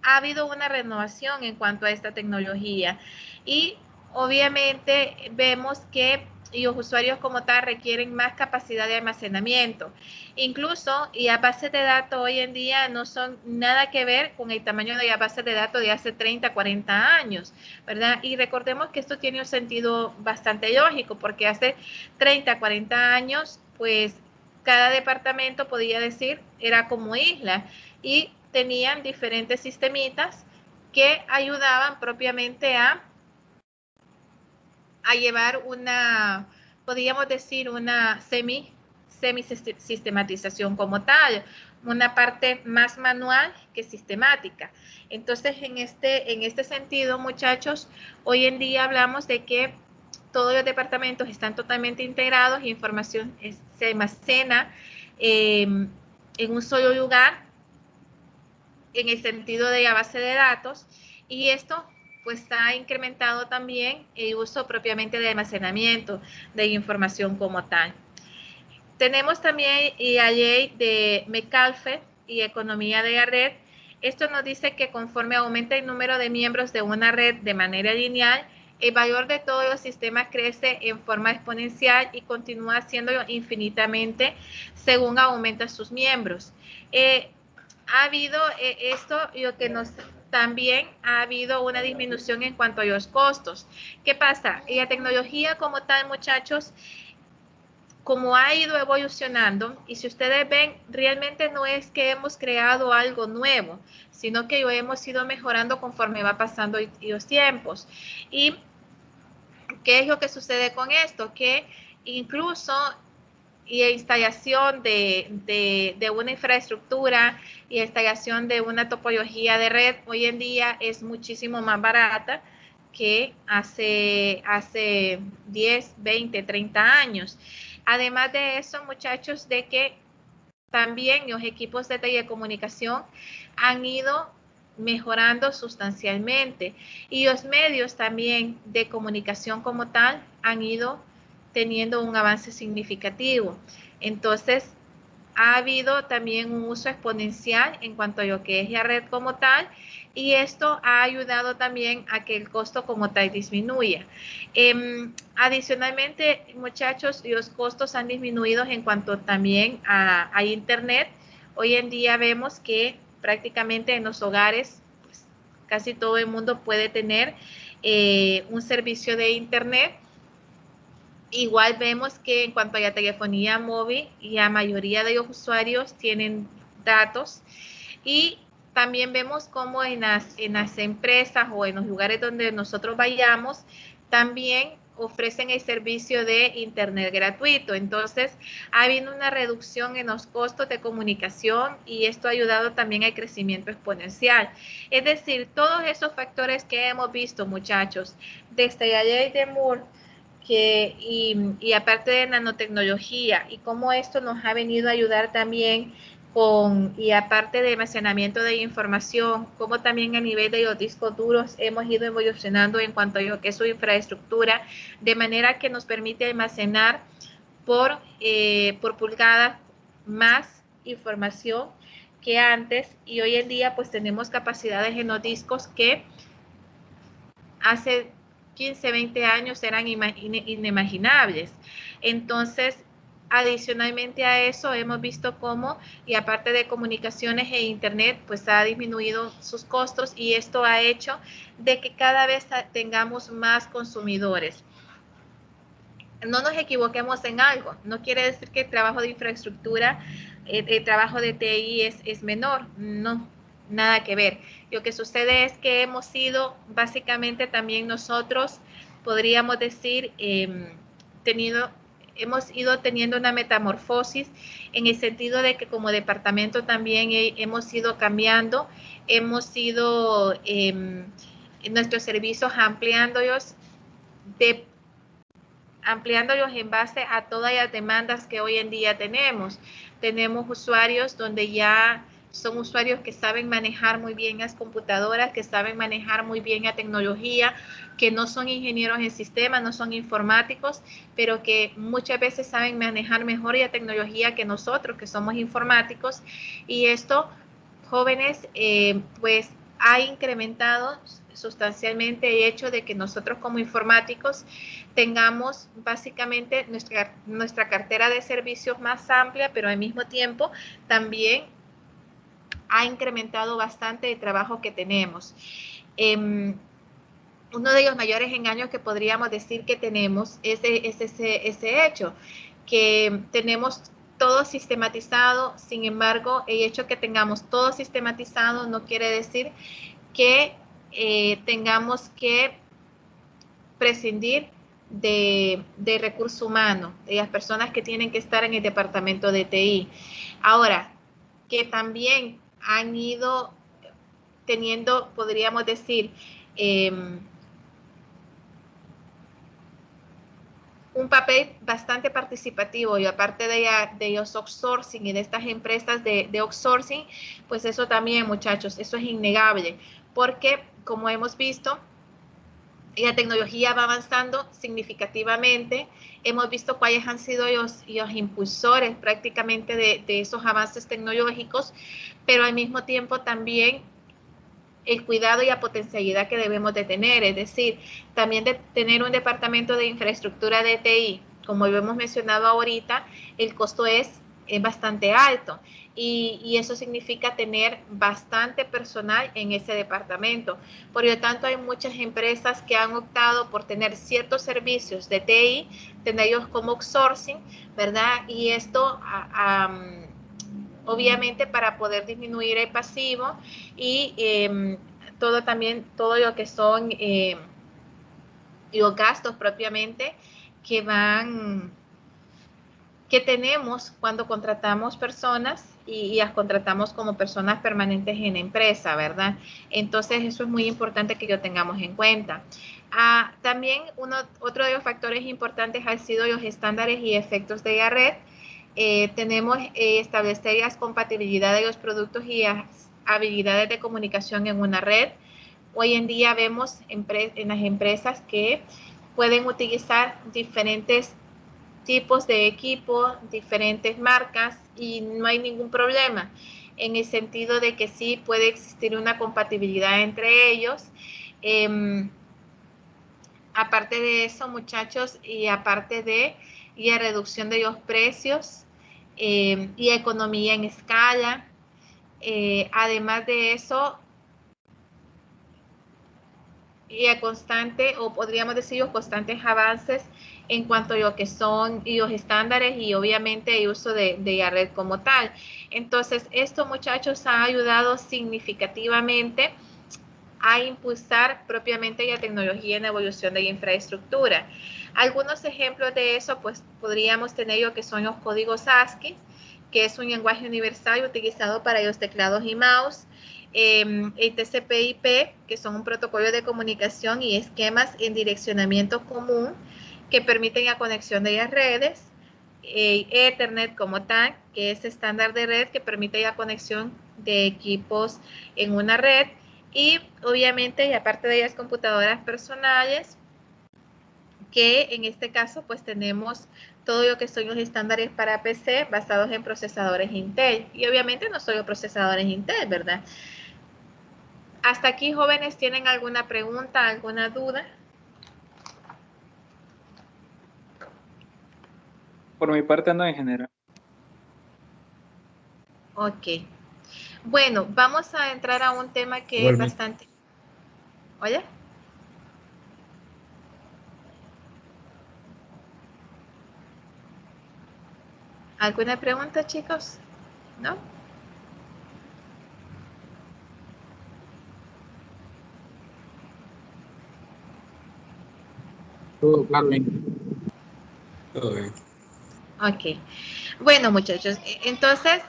ha habido una renovación en cuanto a esta tecnología, y obviamente vemos que los usuarios como tal requieren más capacidad de almacenamiento. Incluso, y las bases de datos hoy en día no son nada que ver con el tamaño de las bases de datos de hace 30, 40 años, ¿verdad? Y recordemos que esto tiene un sentido bastante lógico, porque hace 30, 40 años, pues, cada departamento, podía decir, era como isla, y tenían diferentes sistemitas que ayudaban propiamente a llevar una, podríamos decir, una semi-sistematización como tal, una parte más manual que sistemática. Entonces, en este sentido, muchachos, hoy en día hablamos de que todos los departamentos están totalmente integrados y información se almacena en un solo lugar, en el sentido de la base de datos, y esto pues ha incrementado también el uso propiamente de almacenamiento de información como tal. Tenemos también la ley de Metcalfe y economía de la red. Esto nos dice que conforme aumenta el número de miembros de una red de manera lineal, el valor de todos los sistemas crece en forma exponencial y continúa haciéndolo infinitamente según aumentan sus miembros. Ha habido esto, lo que nos también ha habido una disminución en cuanto a los costos. ¿Qué pasa? La tecnología como tal, muchachos, como ha ido evolucionando, y si ustedes ven, realmente no es que hemos creado algo nuevo, sino que lo hemos ido mejorando conforme va pasando los tiempos. ¿Y qué es lo que sucede con esto? Que incluso y instalación de una infraestructura y instalación de una topología de red hoy en día es muchísimo más barata que hace 10, 20, 30 años. Además de eso, muchachos, de que también los equipos de telecomunicación han ido mejorando sustancialmente y los medios también de comunicación como tal han ido teniendo un avance significativo. Entonces, ha habido también un uso exponencial en cuanto a lo que es la red como tal, y esto ha ayudado también a que el costo como tal disminuya. Adicionalmente, muchachos, los costos han disminuido en cuanto también a Internet. Hoy en día vemos que prácticamente en los hogares, pues, casi todo el mundo puede tener un servicio de Internet. Igual vemos que en cuanto a la telefonía móvil, la mayoría de los usuarios tienen datos, y también vemos como en las empresas o en los lugares donde nosotros vayamos, también ofrecen el servicio de Internet gratuito. Entonces, ha habido una reducción en los costos de comunicación y esto ha ayudado también al crecimiento exponencial. Es decir, todos esos factores que hemos visto, muchachos, desde la ley de Moore, y aparte de nanotecnología y cómo esto nos ha venido a ayudar también y aparte de almacenamiento de información, como también a nivel de los discos duros hemos ido evolucionando en cuanto a lo que es su infraestructura, de manera que nos permite almacenar por pulgada más información que antes, y hoy en día pues tenemos capacidades en los discos que hace 15, 20 años eran inimaginables. Entonces, adicionalmente a eso, hemos visto cómo, y aparte de comunicaciones e Internet, pues ha disminuido sus costos, y esto ha hecho de que cada vez tengamos más consumidores. No nos equivoquemos en algo, no quiere decir que el trabajo de infraestructura, el trabajo de TI es menor, no, nada que ver. Lo que sucede es que hemos sido básicamente también nosotros, podríamos decir, hemos ido teniendo una metamorfosis en el sentido de que como departamento también hemos ido cambiando, hemos ido nuestros servicios ampliándolos en base a todas las demandas que hoy en día tenemos. Tenemos usuarios donde ya son usuarios que saben manejar muy bien las computadoras, que saben manejar muy bien la tecnología, que no son ingenieros en sistemas, no son informáticos, pero que muchas veces saben manejar mejor la tecnología que nosotros, que somos informáticos. Y esto, jóvenes, pues ha incrementado sustancialmente el hecho de que nosotros como informáticos tengamos básicamente nuestra cartera de servicios más amplia, pero al mismo tiempo también ha incrementado bastante el trabajo que tenemos. Uno de los mayores engaños que podríamos decir que tenemos es ese hecho, que tenemos todo sistematizado. Sin embargo, el hecho que tengamos todo sistematizado no quiere decir que tengamos que prescindir de recurso humano, de las personas que tienen que estar en el departamento de TI. Ahora, que también han ido teniendo, podríamos decir, un papel bastante participativo, y aparte de los outsourcing y de estas empresas de outsourcing, pues eso también, muchachos, eso es innegable, porque como hemos visto, la tecnología va avanzando significativamente. Hemos visto cuáles han sido los impulsores prácticamente de esos avances tecnológicos, pero al mismo tiempo también el cuidado y la potencialidad que debemos de tener, es decir, también de tener un departamento de infraestructura de TI, como lo hemos mencionado ahorita, el costo es bastante alto y eso significa tener bastante personal en ese departamento. Por lo tanto, hay muchas empresas que han optado por tener ciertos servicios de TI, tenerlos como outsourcing, ¿verdad? Y esto obviamente para poder disminuir el pasivo y todo lo que son los gastos propiamente que tenemos cuando contratamos personas y las contratamos como personas permanentes en la empresa, ¿verdad? Entonces eso es muy importante que lo tengamos en cuenta. También otro de los factores importantes han sido los estándares y efectos de la red. Tenemos establecer las compatibilidades de los productos y las habilidades de comunicación en una red. Hoy en día vemos en las empresas que pueden utilizar diferentes tipos de equipo, diferentes marcas y no hay ningún problema en el sentido de que sí puede existir una compatibilidad entre ellos. Aparte de eso, muchachos, y aparte de la reducción de los precios y economía en escala, además de eso, y a constante, o podríamos decir los constantes avances en cuanto a lo que son los estándares y obviamente el uso de la red como tal. Entonces, esto, muchachos, ha ayudado significativamente a impulsar propiamente la tecnología en la evolución de la infraestructura. Algunos ejemplos de eso, pues podríamos tener lo que son los códigos ASCII, que es un lenguaje universal utilizado para los teclados y mouse, el TCP/IP, que son un protocolo de comunicación y esquemas en direccionamiento común que permiten la conexión de las redes, Ethernet como tal, que es estándar de red que permite la conexión de equipos en una red, y obviamente, y aparte de las computadoras personales, que en este caso pues tenemos todo lo que son los estándares para PC basados en procesadores Intel, y obviamente no solo procesadores Intel, ¿verdad? Hasta aquí, jóvenes, ¿tienen alguna pregunta, alguna duda? Por mi parte no, ingeniera. Ok. Bueno, vamos a entrar a un tema que es bastante... ¿Oye? ¿Alguna pregunta, chicos? ¿No? Todo claro. Todo bien. Ok. Bueno, muchachos, entonces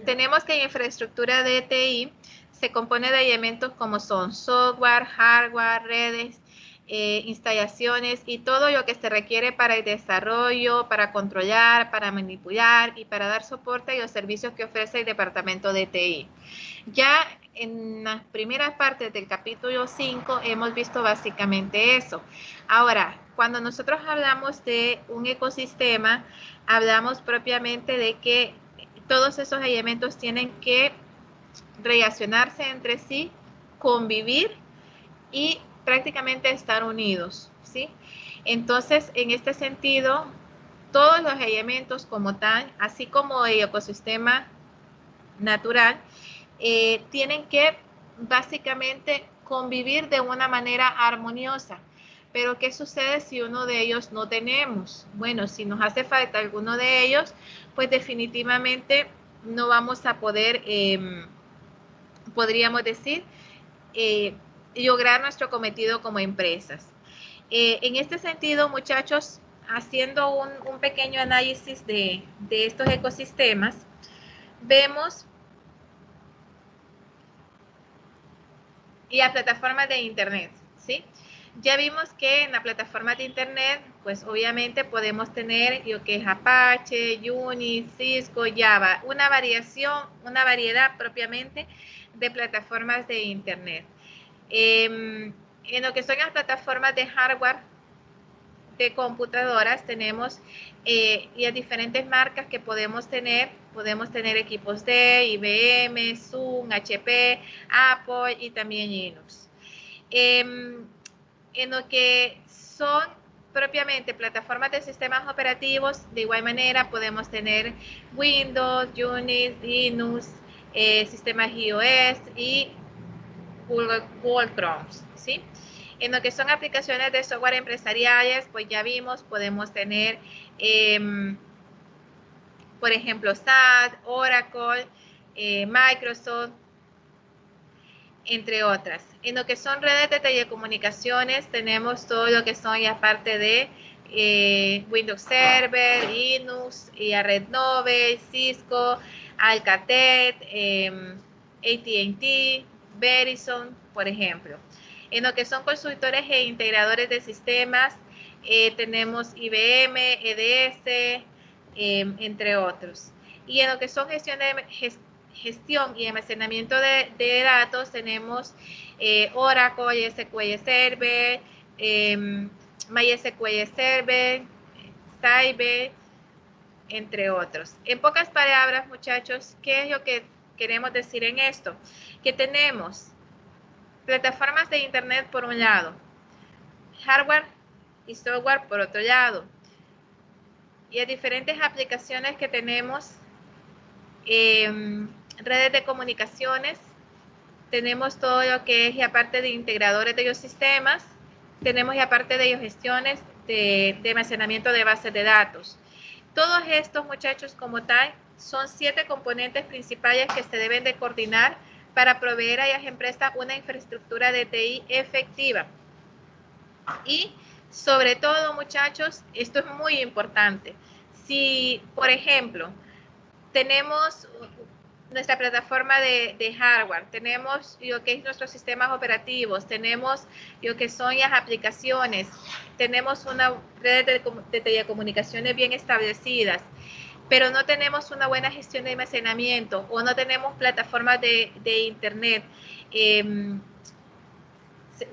tenemos que la infraestructura de TI se compone de elementos como son software, hardware, redes, instalaciones y todo lo que se requiere para el desarrollo, para controlar, para manipular y para dar soporte a los servicios que ofrece el departamento de TI. Ya en las primeras partes del capítulo 5 hemos visto básicamente eso. Ahora, cuando nosotros hablamos de un ecosistema, hablamos propiamente de que todos esos elementos tienen que relacionarse entre sí, convivir y prácticamente estar unidos, ¿sí? Entonces, en este sentido, todos los elementos como tal, así como el ecosistema natural, tienen que básicamente convivir de una manera armoniosa. Pero ¿qué sucede si uno de ellos no tenemos? Bueno, si nos hace falta alguno de ellos, pues definitivamente no vamos a poder, podríamos decir, lograr nuestro cometido como empresas. En este sentido, muchachos, haciendo un pequeño análisis de estos ecosistemas, vemos y las plataformas de internet, ¿sí? Ya vimos que en la plataforma de internet, pues obviamente podemos tener lo que es Apache, Unix, Cisco, Java, una variedad propiamente de plataformas de internet. En lo que son las plataformas de hardware, de computadoras, tenemos ya diferentes marcas que podemos tener equipos de IBM, Zoom, HP, Apple y también Linux. En lo que son propiamente plataformas de sistemas operativos, de igual manera podemos tener Windows, Unix, Linux, sistemas iOS y Google Chrome, ¿sí? En lo que son aplicaciones de software empresariales, pues ya vimos, podemos tener, por ejemplo, SAP, Oracle, Microsoft, entre otras. En lo que son redes de telecomunicaciones, tenemos todo lo que son ya parte de Windows Server, Linux, y a Red Nove, Cisco, Alcatel, AT&T, Verizon, por ejemplo. En lo que son consultores e integradores de sistemas, tenemos IBM, EDS, entre otros. Y en lo que son gestión y almacenamiento de datos, tenemos Oracle, SQL Server, MySQL Server, Cyber, entre otros. En pocas palabras, muchachos, ¿qué es lo que queremos decir en esto? Que tenemos plataformas de Internet por un lado, hardware y software por otro lado, y a diferentes aplicaciones que tenemos, redes de comunicaciones, tenemos todo lo que es ya parte de integradores de los sistemas, tenemos ya parte de ellos gestiones de almacenamiento de bases de datos. Todos estos, muchachos, como tal, son 7 componentes principales que se deben de coordinar para proveer a las empresas una infraestructura de TI efectiva. Y sobre todo, muchachos, esto es muy importante. Si, por ejemplo, tenemos nuestra plataforma de hardware, tenemos lo que es nuestros sistemas operativos, tenemos lo que son las aplicaciones, tenemos una red de telecomunicaciones bien establecidas, pero no tenemos una buena gestión de almacenamiento o no tenemos plataformas de Internet,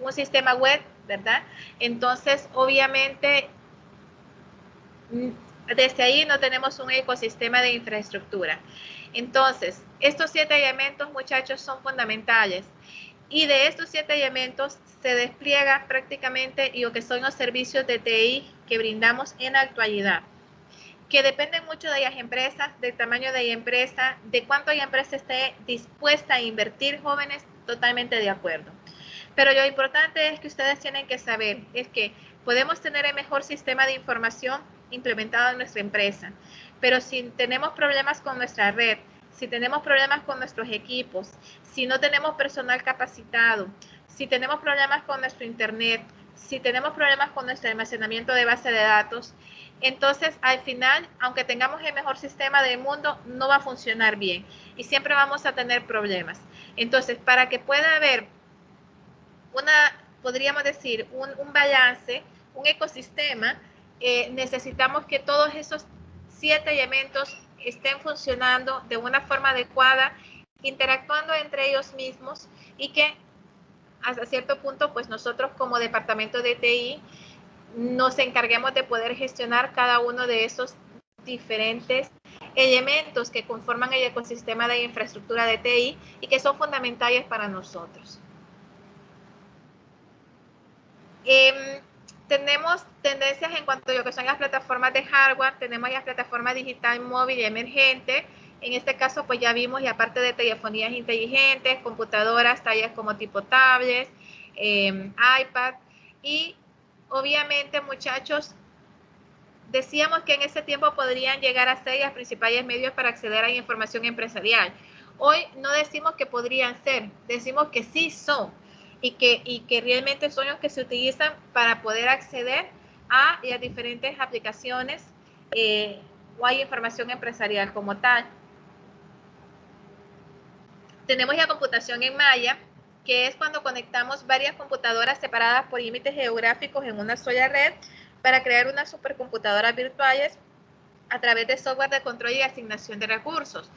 un sistema web, ¿verdad? Entonces, obviamente, desde ahí no tenemos un ecosistema de infraestructura. Entonces, estos 7 elementos, muchachos, son fundamentales. Y de estos 7 elementos se despliega prácticamente lo que son los servicios de TI que brindamos en la actualidad, que dependen mucho de las empresas, del tamaño de la empresa, de cuánto la empresa esté dispuesta a invertir, jóvenes, totalmente de acuerdo. Pero lo importante es que ustedes tienen que saber, es que podemos tener el mejor sistema de información implementado en nuestra empresa, pero si tenemos problemas con nuestra red, si tenemos problemas con nuestros equipos, si no tenemos personal capacitado, si tenemos problemas con nuestro internet, si tenemos problemas con nuestro almacenamiento de base de datos, entonces al final, aunque tengamos el mejor sistema del mundo, no va a funcionar bien y siempre vamos a tener problemas. Entonces, para que pueda haber podríamos decir, un balance, un ecosistema, necesitamos que todos esos 7 elementos estén funcionando de una forma adecuada, interactuando entre ellos mismos y que hasta cierto punto, pues nosotros como departamento de TI nos encarguemos de poder gestionar cada uno de esos diferentes elementos que conforman el ecosistema de infraestructura de TI y que son fundamentales para nosotros. Tenemos tendencias en cuanto a lo que son las plataformas de hardware, tenemos las plataformas digital móvil y emergente. En este caso, pues ya vimos, y aparte de telefonías inteligentes, computadoras, tallas como tipo tablets, iPad, y obviamente, muchachos, decíamos que en ese tiempo podrían llegar a ser los principales medios para acceder a la información empresarial. Hoy no decimos que podrían ser, decimos que sí son. Y que realmente son los que se utilizan para poder acceder a las diferentes aplicaciones o a información empresarial como tal. Tenemos la computación en malla, que es cuando conectamos varias computadoras separadas por límites geográficos en una sola red para crear unas supercomputadoras virtuales a través de software de control y asignación de recursos.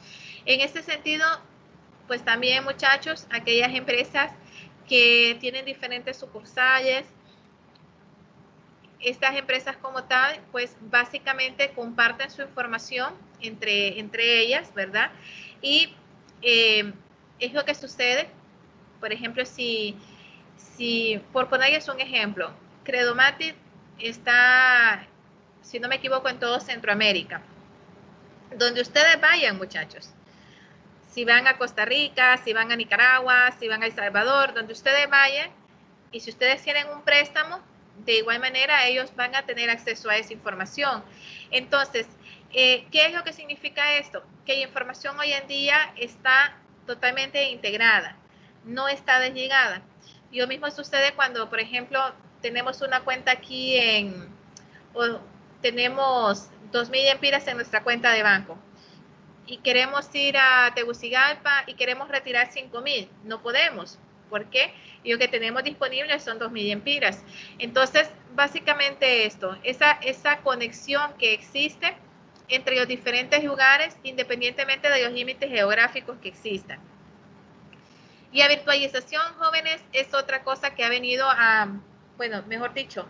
En este sentido, pues también, muchachos, aquellas empresas que tienen diferentes sucursales, estas empresas como tal, pues básicamente comparten su información entre ellas, ¿verdad? Y es lo que sucede, por ejemplo, si por ponerles un ejemplo, Credomatic está, si no me equivoco, en todo Centroamérica. Donde ustedes vayan, muchachos, si van a Costa Rica, si van a Nicaragua, si van a El Salvador, donde ustedes vayan, y si ustedes tienen un préstamo, de igual manera ellos van a tener acceso a esa información. Entonces, ¿qué es lo que significa esto? Que la información hoy en día está totalmente integrada, no está desligada. Lo mismo sucede cuando, por ejemplo, tenemos una cuenta aquí o tenemos 2.000 empiras en nuestra cuenta de banco y queremos ir a Tegucigalpa y queremos retirar 5.000. No podemos. ¿Por qué? Y lo que tenemos disponible son 2.000 empiras. Entonces, básicamente esto, esa conexión que existe entre los diferentes lugares, independientemente de los límites geográficos que existan. Y la virtualización, jóvenes, es otra cosa que ha venido a, bueno, mejor dicho,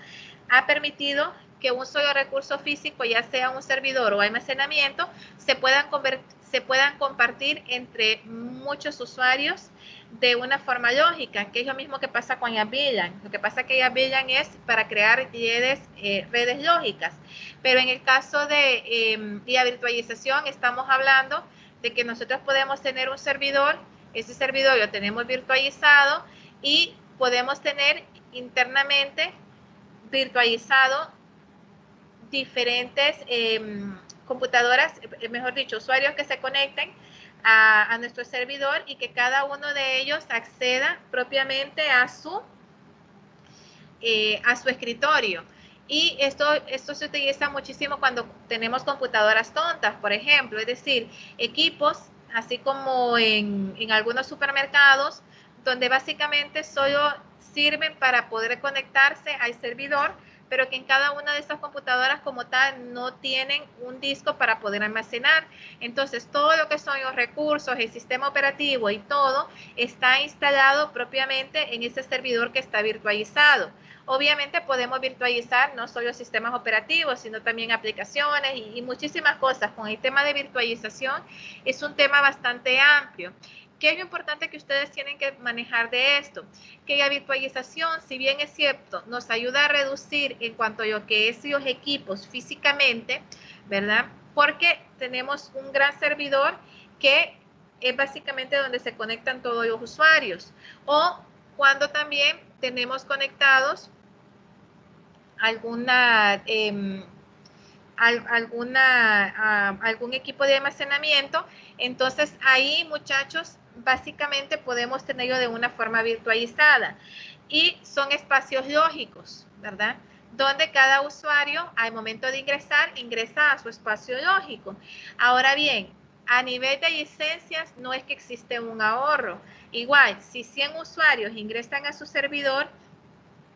ha permitido que un solo recurso físico, ya sea un servidor o almacenamiento, se puedan compartir entre muchos usuarios de una forma lógica, que es lo mismo que pasa con YVLAN. Lo que pasa es que YVLAN es para crear redes lógicas, pero en el caso de la virtualización estamos hablando de que nosotros podemos tener un servidor, ese servidor lo tenemos virtualizado y podemos tener internamente virtualizado diferentes computadoras, mejor dicho, usuarios que se conecten a nuestro servidor y que cada uno de ellos acceda propiamente a su escritorio. Y esto se utiliza muchísimo cuando tenemos computadoras tontas, por ejemplo, es decir, equipos, así como en algunos supermercados, donde básicamente solo sirven para poder conectarse al servidor, pero que en cada una de estas computadoras como tal no tienen un disco para poder almacenar. Entonces, todo lo que son los recursos, el sistema operativo y todo está instalado propiamente en ese servidor que está virtualizado. Obviamente podemos virtualizar no solo sistemas operativos, sino también aplicaciones y muchísimas cosas. Con el tema de virtualización es un tema bastante amplio. ¿Qué es lo importante que ustedes tienen que manejar de esto? Que la virtualización, si bien es cierto, nos ayuda a reducir en cuanto a lo que es los equipos físicamente, ¿verdad? Porque tenemos un gran servidor que es básicamente donde se conectan todos los usuarios. O cuando también tenemos conectados algún equipo de almacenamiento, entonces ahí, muchachos, básicamente podemos tenerlo de una forma virtualizada y son espacios lógicos, ¿verdad? Donde cada usuario al momento de ingresar, ingresa a su espacio lógico. Ahora bien, a nivel de licencias no es que existe un ahorro. Igual, si 100 usuarios ingresan a su servidor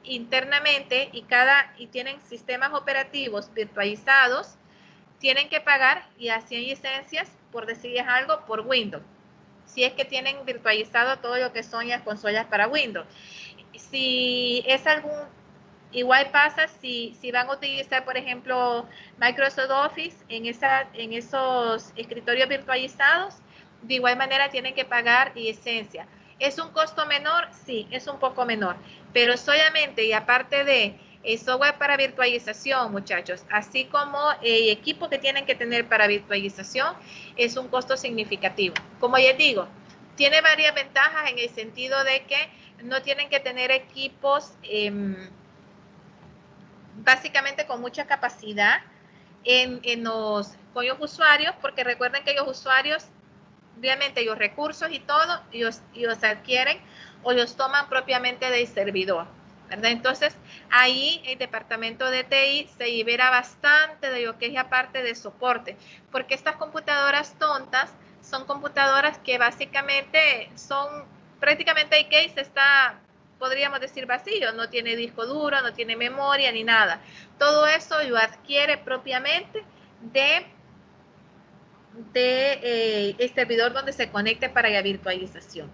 internamente y tienen sistemas operativos virtualizados, tienen que pagar y así en licencias, por decirles algo, por Windows. Si es que tienen virtualizado todo lo que son las consolas para Windows. Si es igual pasa si van a utilizar, por ejemplo, Microsoft Office en esos escritorios virtualizados, de igual manera tienen que pagar licencia. ¿Es un costo menor? Sí, es un poco menor, pero solamente y aparte de el software para virtualización, muchachos, así como el equipo que tienen que tener para virtualización, es un costo significativo. Como ya digo, tiene varias ventajas en el sentido de que no tienen que tener equipos básicamente con mucha capacidad con los usuarios, porque recuerden que los usuarios, obviamente los recursos y todo, los adquieren o los toman propiamente del servidor, ¿verdad? Entonces, ahí el departamento de TI se libera bastante de lo que es la parte de soporte, porque estas computadoras tontas son computadoras que básicamente son, prácticamente el case está, podríamos decir, vacío, no tiene disco duro, no tiene memoria ni nada. Todo eso lo adquiere propiamente el servidor donde se conecte para la virtualización.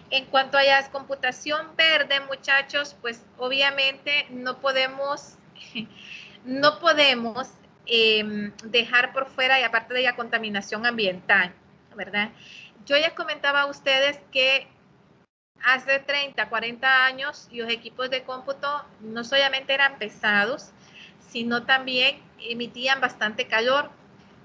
En cuanto a la computación verde, muchachos, pues obviamente no podemos no podemos dejar por fuera, y aparte de la contaminación ambiental, ¿verdad? Yo ya comentaba a ustedes que hace 30, 40 años los equipos de cómputo no solamente eran pesados, sino también emitían bastante calor.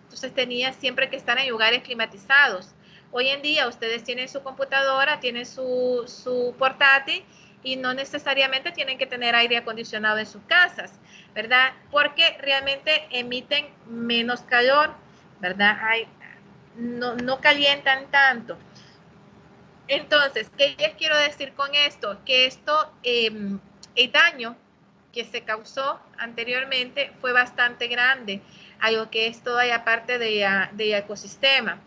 Entonces tenían siempre que estar en lugares climatizados. Hoy en día ustedes tienen su computadora, tienen su portátil y no necesariamente tienen que tener aire acondicionado en sus casas, ¿verdad? Porque realmente emiten menos calor, ¿verdad? No calientan tanto. Entonces, ¿qué les quiero decir con esto? Que esto, el daño que se causó anteriormente fue bastante grande a lo que es toda la parte del ecosistema.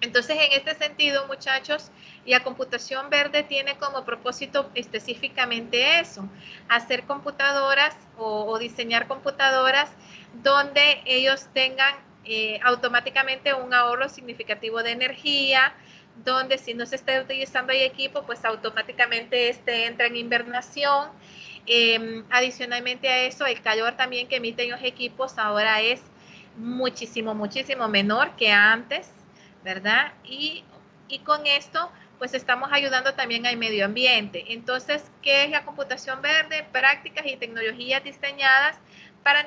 Entonces, en este sentido, muchachos, la computación verde tiene como propósito específicamente eso, hacer computadoras o diseñar computadoras donde ellos tengan automáticamente un ahorro significativo de energía, donde si no se está utilizando el equipo, pues automáticamente entra en hibernación. Adicionalmente a eso, el calor también que emiten los equipos ahora es muchísimo menor que antes, ¿verdad? Y con esto, pues estamos ayudando también al medio ambiente. Entonces, ¿qué es la computación verde? Prácticas y tecnologías diseñadas para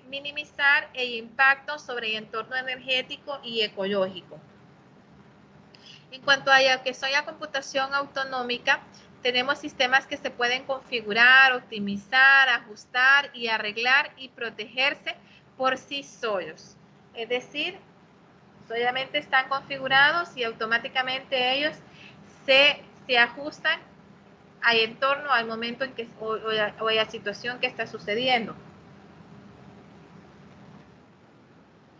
minimizar el impacto sobre el entorno energético y ecológico. En cuanto a lo que son la computación autonómica, tenemos sistemas que se pueden configurar, optimizar, ajustar y arreglar y protegerse por sí solos. Es decir, solamente están configurados y automáticamente ellos se ajustan al entorno, al momento en que o la situación que está sucediendo.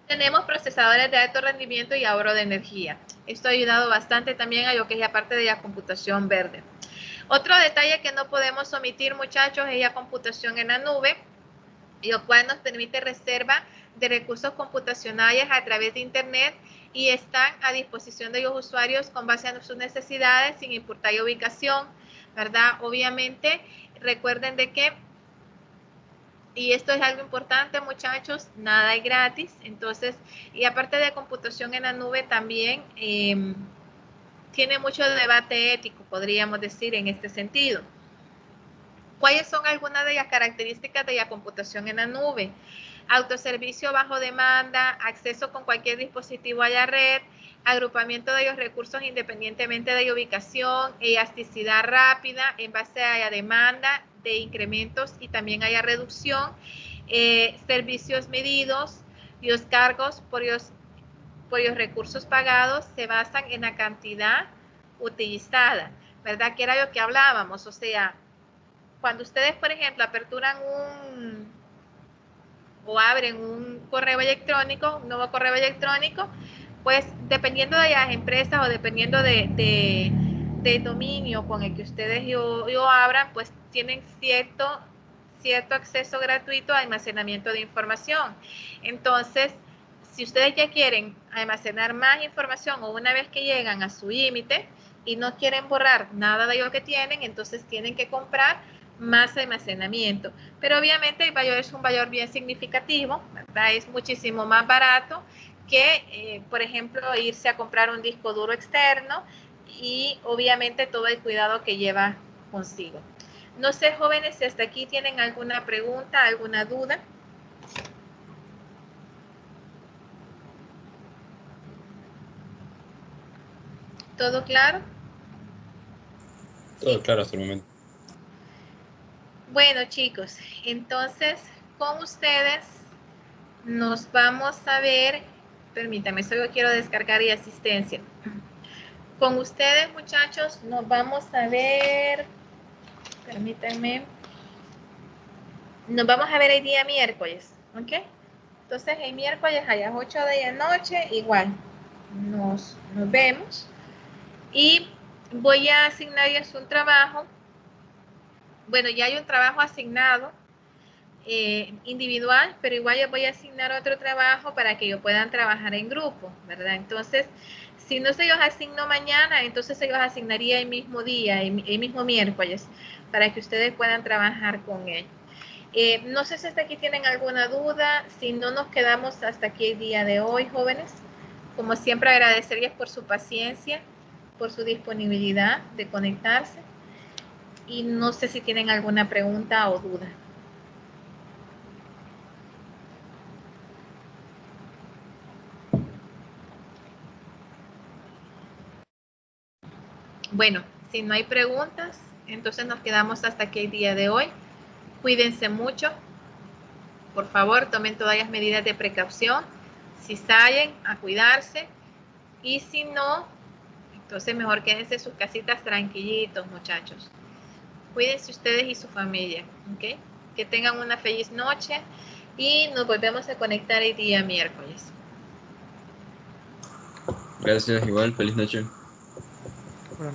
Tenemos procesadores de alto rendimiento y ahorro de energía. Esto ha ayudado bastante también a lo que es la parte de la computación verde. Otro detalle que no podemos omitir, muchachos, es la computación en la nube, lo cual nos permite reserva de recursos computacionales a través de Internet y están a disposición de los usuarios con base a sus necesidades sin importar la ubicación, ¿verdad? Obviamente, recuerden de que, y esto es algo importante, muchachos, nada es gratis. Entonces, y aparte de computación en la nube también tiene mucho debate ético, podríamos decir, en este sentido. ¿Cuáles son algunas de las características de la computación en la nube? Autoservicio bajo demanda, acceso con cualquier dispositivo a la red, agrupamiento de los recursos independientemente de la ubicación, elasticidad rápida en base a la demanda de incrementos y también a la reducción, servicios medidos, los cargos por los recursos pagados se basan en la cantidad utilizada, ¿verdad? Que era lo que hablábamos, o sea, cuando ustedes, por ejemplo, aperturan o abren un correo electrónico, un nuevo correo electrónico, pues dependiendo de las empresas o dependiendo del dominio con el que ustedes lo abran, pues tienen cierto acceso gratuito a almacenamiento de información. Entonces, si ustedes ya quieren almacenar más información o una vez que llegan a su límite y no quieren borrar nada de lo que tienen, entonces tienen que comprar más almacenamiento. Pero obviamente el valor es un valor bien significativo, ¿verdad? Es muchísimo más barato que, por ejemplo, irse a comprar un disco duro externo y obviamente todo el cuidado que lleva consigo. No sé, jóvenes, si hasta aquí tienen alguna pregunta, alguna duda. ¿Todo claro? Todo claro hasta el momento. Bueno, chicos, entonces con ustedes nos vamos a ver. Permítame, solo quiero descargar y asistencia. Con ustedes, muchachos, nos vamos a ver. Permítanme. Nos vamos a ver el día miércoles, ¿ok? Entonces, el miércoles a las 8 de la noche, igual, nos vemos. Y voy a asignarles un trabajo. Bueno, ya hay un trabajo asignado individual, pero igual les voy a asignar otro trabajo para que ellos puedan trabajar en grupo, ¿verdad? Entonces, si no se los asigno mañana, entonces se los asignaría el mismo día, el mismo miércoles, para que ustedes puedan trabajar con él. No sé si hasta aquí tienen alguna duda. Si no, nos quedamos hasta aquí el día de hoy, jóvenes. Como siempre, agradecerles por su paciencia, por su disponibilidad de conectarse. Y no sé si tienen alguna pregunta o duda. Bueno, si no hay preguntas, entonces nos quedamos hasta aquí el día de hoy. Cuídense mucho. Por favor, tomen todas las medidas de precaución. Si salen, a cuidarse. Y si no, entonces mejor quédense en sus casitas tranquilitos, muchachos. Cuídense ustedes y su familia, ¿ok? Que tengan una feliz noche y nos volvemos a conectar el día miércoles. Gracias, igual, feliz noche.